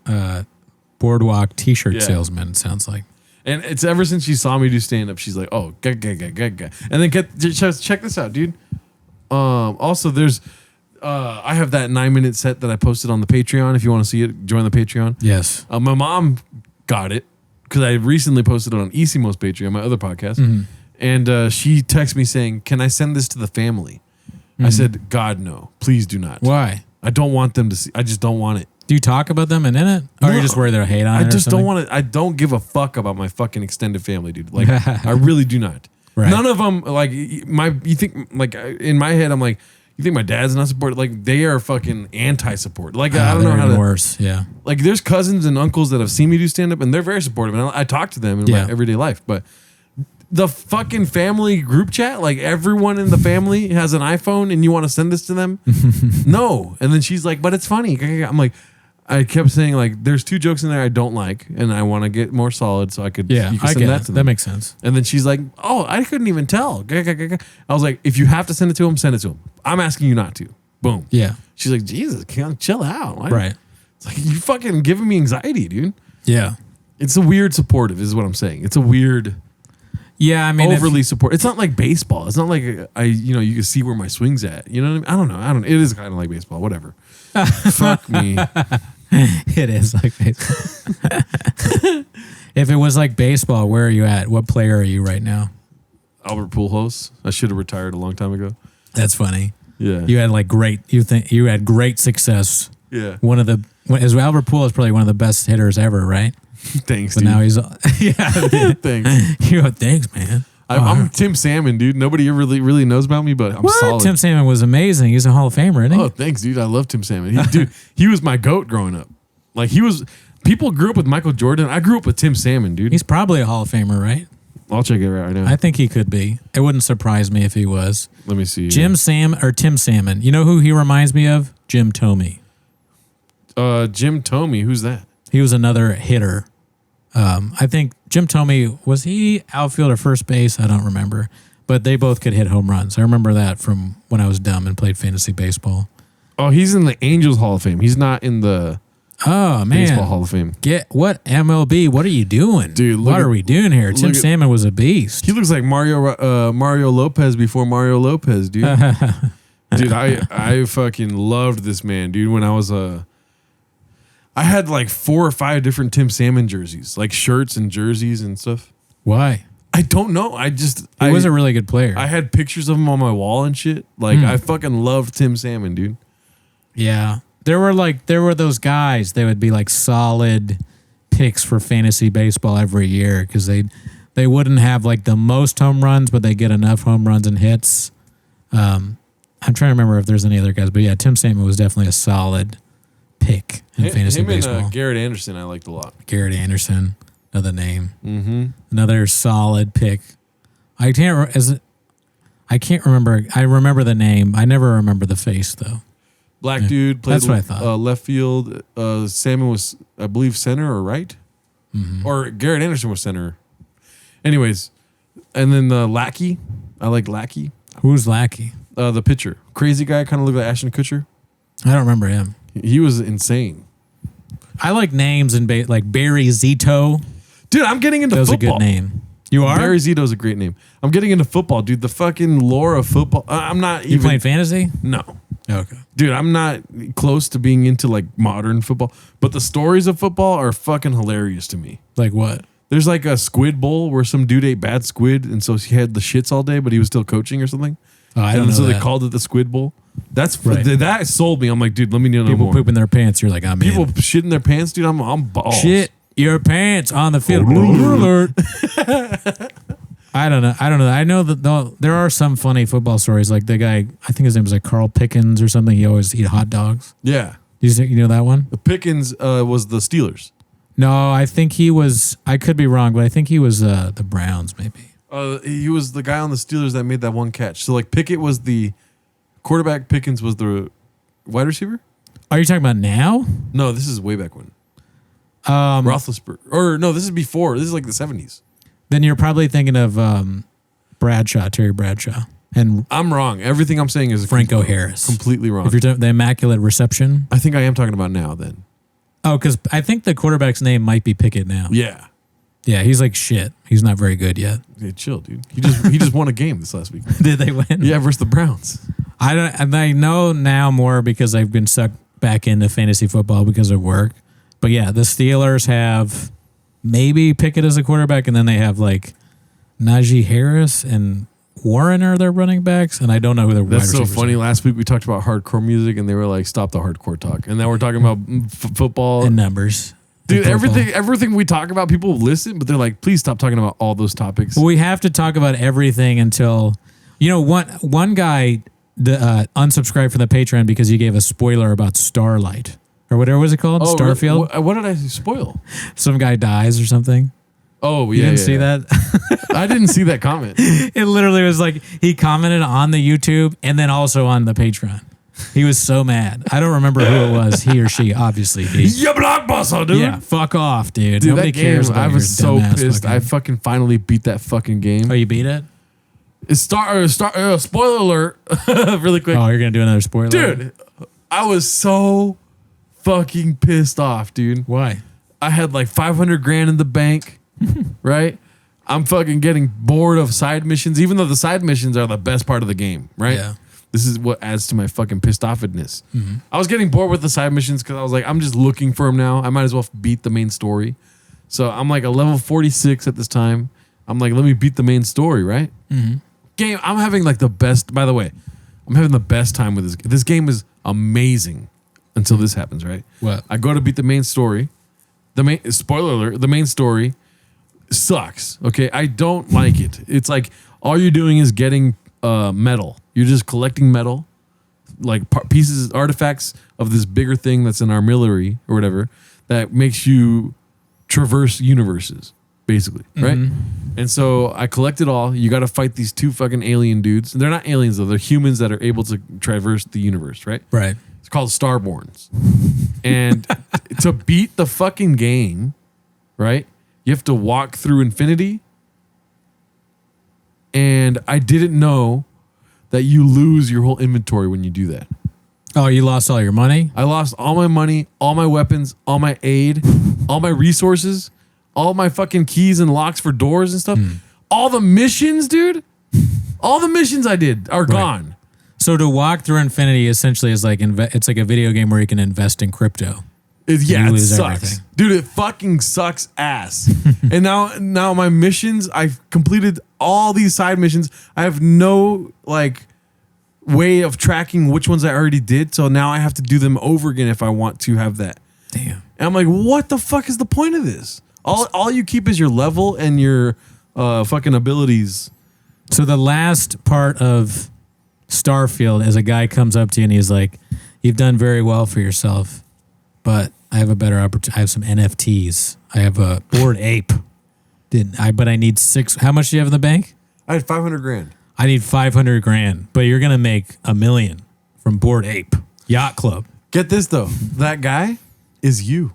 boardwalk t-shirt salesman, it sounds like. And it's ever since she saw me do stand-up, she's like, oh, ga. And then check this out, dude. Also, there's... I have that 9-minute set that I posted on the Patreon. If you want to see it, join the Patreon. Yes. My mom got it because I recently posted it on Isimo's Patreon, my other podcast. And she texted me saying, can I send this to the family? I said, God, no. Please do not. Why? I don't want them to see. I just don't want it. Do you talk about them in it? Or are you just worried they'll hate on it? I just don't want it. I don't give a fuck about my fucking extended family, dude. Like, I really do not. Right. None of them, like, you think, like, in my head, I'm like, you think my dad's not supportive? Like, they are fucking anti-support. Like, I don't know how to. Worse, yeah. Like, there's cousins and uncles that have seen me do stand-up, and they're very supportive. And I talk to them in my everyday life. But the fucking family group chat, like, everyone in the family has an iPhone, and you want to send this to them? No. And then she's like, but it's funny. I'm like, I kept saying, like, there's 2 jokes in there I don't like, and I want to get more solid so I could, you can send that to them. That makes sense. And then she's like, oh, I couldn't even tell. I was like, if you have to send it to him, send it to him. I'm asking you not to. Boom. Yeah. She's like, Jesus, chill out. Right. It's like, you fucking giving me anxiety, dude. Yeah. It's a weird supportive is what I'm saying. It's a weird... Yeah, I mean, overly support. It's not like baseball. It's not like you can see where my swing's at. You know what I mean? I don't know. It is kind of like baseball. Whatever. Fuck me. It is like baseball. If it was like baseball, where are you at? What player are you right now? Albert Pujols. I should have retired a long time ago. That's funny. Yeah. You had you had great success. Yeah. Albert Pujols is probably one of the best hitters ever, right? Thanks, but dude. now he's thanks. Thanks, man. I'm Tim Salmon, dude. Nobody really knows about me, but I'm solid. Tim Salmon was amazing. He's a Hall of Famer, isn't he? Oh, thanks, dude. I love Tim Salmon. He was my GOAT growing up. Like, people grew up with Michael Jordan. I grew up with Tim Salmon, dude. He's probably a Hall of Famer, right? I'll check it right now. I think he could be. It wouldn't surprise me if he was. Let me see. Tim Salmon. You know who he reminds me of? Jim Thome. Jim Thome. Who's that? He was another hitter. I think Jim Thome, was he outfield or first base? I don't remember. But they both could hit home runs. I remember that from when I was dumb and played fantasy baseball. Oh, he's in the Angels Hall of Fame. He's not in the Baseball Hall of Fame. What MLB? What are you doing? Dude, what are we doing here? Tim Salmon was a beast. He looks like Mario Lopez before Mario Lopez, dude. Dude, I fucking loved this man, dude. When I was I had like 4 or 5 different Tim Salmon jerseys, like shirts and jerseys and stuff. Why? I don't know. He was a really good player. I had pictures of him on my wall and shit. Like, I fucking loved Tim Salmon, dude. Yeah. There were those guys. They would be like solid picks for fantasy baseball every year because they wouldn't have like the most home runs, but they get enough home runs and hits. I'm trying to remember if there's any other guys, but yeah, Tim Salmon was definitely a solid pick in fantasy baseball. And Garrett Anderson, I liked a lot. Garrett Anderson, another name, mm-hmm. another solid pick. I can't. I can't remember. I remember the name. I never remember the face though. Black dude played That's what I thought. Left field. Salmon was, I believe, center or right, or Garrett Anderson was center. Anyways, and then the Lackey. I like Lackey. Who's Lackey? The pitcher, crazy guy, kind of looked like Ashton Kutcher. I don't remember him. He was insane. I like names and like Barry Zito. Dude, I'm getting into That was football. a good name. You are? Barry Zito's a great name. I'm getting into football, dude. The fucking lore of football. I'm not You even playing fantasy? No. Okay. Dude, I'm not close to being into like modern football, but the stories of football are fucking hilarious to me. Like what? There's like a squid bowl where some dude ate bad squid, and so he had the shits all day, but he was still coaching or something. Oh, I don't know so that. they called it the squid bowl. That's Right. that sold me. I'm like, dude, let me know People more. pooping their pants. You're like, I'm People in. shitting their pants, dude. I'm balls. Shit your pants on the field. Alert. I don't know. I know that there are some funny football stories. Like the guy, I think his name was like Carl Pickens or something. He always eat hot dogs. Yeah. You know that one? The Pickens was the Steelers. No, I think he was. I could be wrong, but I think he was the Browns, maybe. He was the guy on the Steelers that made that one catch. So like Pickett was the quarterback, Pickens was the wide receiver. Are you talking about now? No, this is way back when. Roethlisberger, or no, this is before. This is like the 70s. Then you're probably thinking of Terry Bradshaw, and I'm wrong. Everything I'm saying is Franco Harris. completely wrong. If you're talking the Immaculate Reception. I think I am talking about now. Then. Oh, because I think the quarterback's name might be Pickett now. Yeah. Yeah, he's like shit. He's not very good yet. Yeah, chill, dude. He just won a game this last week. Did they win? Yeah, versus the Browns. I know now more because I've been sucked back into fantasy football because of work. But yeah, the Steelers have maybe Pickett as a quarterback, and then they have like Najee Harris and Warren are their running backs, and I don't know who their wide That's so receivers funny. are. Last week we talked about hardcore music, and they were like, "Stop the hardcore talk." And now we're talking about football And numbers. Dude, And football. everything we talk about, people listen, but they're like, "Please stop talking about all those topics." Well, we have to talk about everything until, one guy unsubscribed from the Patreon because he gave a spoiler about Starlight. Or whatever was it called? Starfield? What did I spoil? Some guy dies or something. Oh, yeah. You didn't see that? I didn't see that comment. It literally was like he commented on the YouTube and then also on the Patreon. He was so mad. I don't remember who it was. He or she, obviously he. You blockbuster, dude. Yeah, fuck off, dude. Dude, Nobody that game, cares about I your was so dumbass pissed. fucking- I fucking finally beat that fucking game. Oh, you beat it? It's spoiler alert, really quick. Oh, you're going to do another spoiler? Dude, I was so fucking pissed off, dude. Why? I had like 500 grand in the bank, right? I'm fucking getting bored of side missions, even though the side missions are the best part of the game, right? Yeah. This is what adds to my fucking pissed offedness. Mm-hmm. I was getting bored with the side missions because I was like, I'm just looking for them now. I might as well beat the main story. So I'm like a level 46 at this time. I'm like, let me beat the main story, right? Mm-hmm. Game, I'm having like the best, by the way, I'm having the best time with this. This game is amazing until this happens, right? What? I go to beat the main story. Spoiler alert, the main story sucks. Okay. I don't like it. It's like all you're doing is getting metal. You're just collecting metal, like pieces, artifacts of this bigger thing that's in armillery or whatever that makes you traverse universes, basically, right? And so I collect it all. You got to fight these two fucking alien dudes. They're not aliens though. They're humans that are able to traverse the universe, right? Right. It's called Starborns. And to beat the fucking game, right? You have to walk through infinity. And I didn't know that you lose your whole inventory when you do that. Oh, you lost all your money? I lost all my money, all my weapons, all my aid, all my resources, all my fucking keys and locks for doors and stuff. All the missions, dude. All the missions I did are gone. So to walk through infinity essentially is like it's like a video game where you can invest in crypto. It lose sucks. everything. Dude, it fucking sucks ass. And now my missions, I've completed all these side missions. I have no like way of tracking which ones I already did. So now I have to do them over again if I want to have that. Damn. And I'm like, what the fuck is the point of this? All you keep is your level and your fucking abilities. So the last part of Starfield is a guy comes up to you and he's like, "You've done very well for yourself, but I have a better opportunity. I have some NFTs. I have a Bored Ape. But I need 6. How much do you have in the bank? I had 500 grand. I need 500 grand, but you're gonna make $1 million from Bored Ape Yacht Club. Get this though, that guy is you.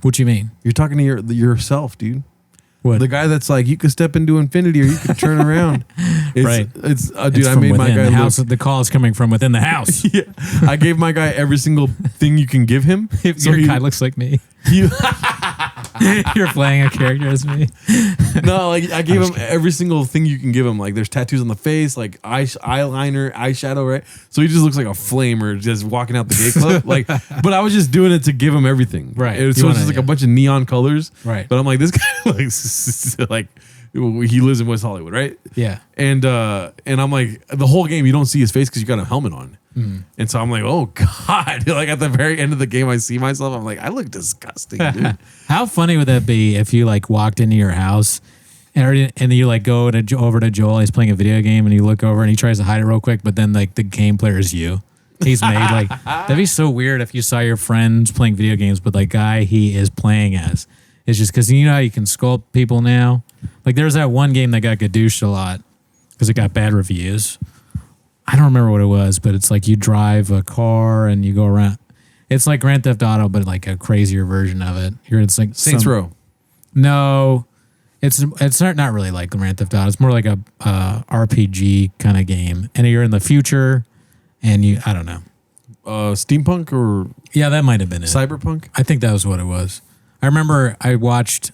What you mean? You're talking to yourself, dude. What? The guy that's like, you could step into infinity or you could turn around. Right. Dude, It's I from made my within guy the house. look. The call is coming from within the house. Yeah, I gave my guy every single thing you can give him. If So your he- guy looks like me. he- You're playing a character as me. no, like I gave him every single thing you can give him. Like there's tattoos on the face, like eyeliner, eyeshadow, right? So he just looks like a flamer just walking out the gay club. Like, but I was just doing it to give him everything. Right. So it's You just wanna- like a bunch of neon colors. Right. But I'm like, this guy looks like he lives in West Hollywood, right? Yeah. And I'm like, the whole game you don't see his face because you got a helmet on. And so I'm like, oh God. Like at the very end of the game, I see myself. I'm like, I look disgusting, dude. How funny would that be if you like walked into your house and then you like go over to Joel, he's playing a video game and you look over and he tries to hide it real quick, but then like the game player is you. He's made like, that'd be so weird if you saw your friends playing video games, but like guy he is playing as. It's just because you know how you can sculpt people now? Like there's that one game that got gadooshed a lot because it got bad reviews. I don't remember what it was, but it's like you drive a car and you go around. It's like Grand Theft Auto, but like a crazier version of it. It's like Saints Row. No, it's not really like Grand Theft Auto. It's more like a RPG kind of game, and you're in the future, and I don't know. Steampunk or Yeah, that might have been it. cyberpunk? I think that was what it was. I remember I watched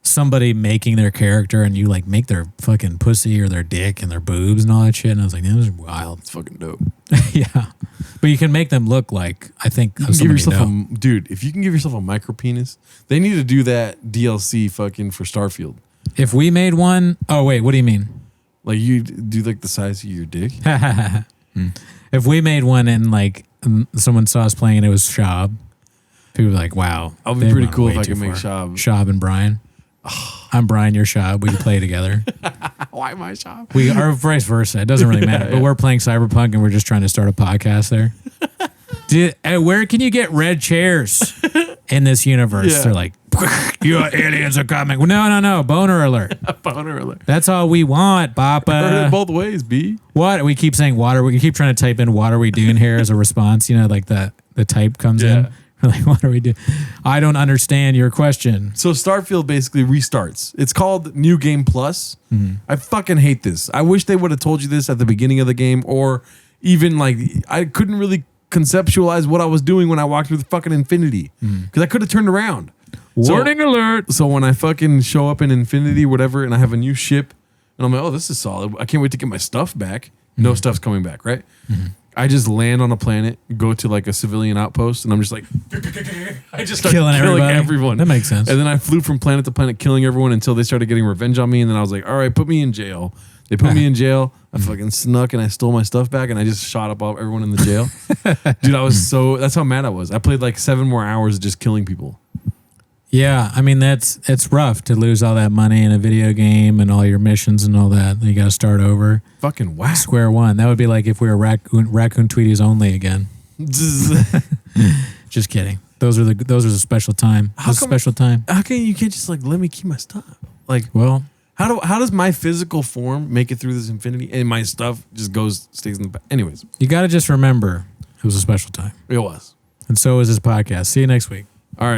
somebody making their character, and you like make their fucking pussy or their dick and their boobs and all that shit, and I was like, that was wild. It's fucking dope. Yeah, but you can make them look like I think You can give somebody yourself know. dude, if you can give yourself a micro penis, they need to do that DLC fucking for Starfield. If we made one, oh wait, what do you mean? Like you do like the size of your dick. If we made one and like someone saw us playing and it was Shab, people were like, wow. I'll be they pretty went cool way if I too could make far. Shab. Shab and Brian. I'm Brian, you're Shab. We can play together. Why am I Shab? We are vice versa. It doesn't really matter. But we're playing Cyberpunk and we're just trying to start a podcast there. Where can you get red chairs in this universe? Yeah. They're like, you aliens are coming. Well, no. Boner alert. Boner alert. That's all we want, Heard it Papa. both ways, B. What? We keep saying water. We keep trying to type in what are we doing here as a response. You know, like the type comes in. Yeah. We're like, what are we doing? I don't understand your question. So Starfield basically restarts. It's called New Game Plus. Mm-hmm. I fucking hate this. I wish they would have told you this at the beginning of the game, or even like I couldn't really conceptualize what I was doing when I walked through the fucking Infinity because I could have turned around. Warning alert. So when I fucking show up in Infinity, whatever, and I have a new ship, and I'm like, oh, this is solid. I can't wait to get my stuff back. No stuff's coming back, right? I just land on a planet, go to like a civilian outpost, and I'm just like, I just start Killing killing everybody. everyone. That makes sense. And then I flew from planet to planet, killing everyone until they started getting revenge on me. And then I was like, all right, put me in jail. They put me in jail. I fucking snuck and I stole my stuff back, and I just shot up everyone in the jail. Dude, I was that's how mad I was. I played like 7 more hours just killing people. Yeah, I mean it's rough to lose all that money in a video game and all your missions and all that. Then you got to start over, Fucking whack. square one. That would be like if we were raccoon Tweeties only again. Just kidding. Those are the special time. How Those come- special time. How can you can't just like let me keep my stuff? Like, Well, how does my physical form make it through this infinity and my stuff just stays in the back? Anyways, you got to just remember it was a special time, it was. and so is this podcast. See you next week. All right.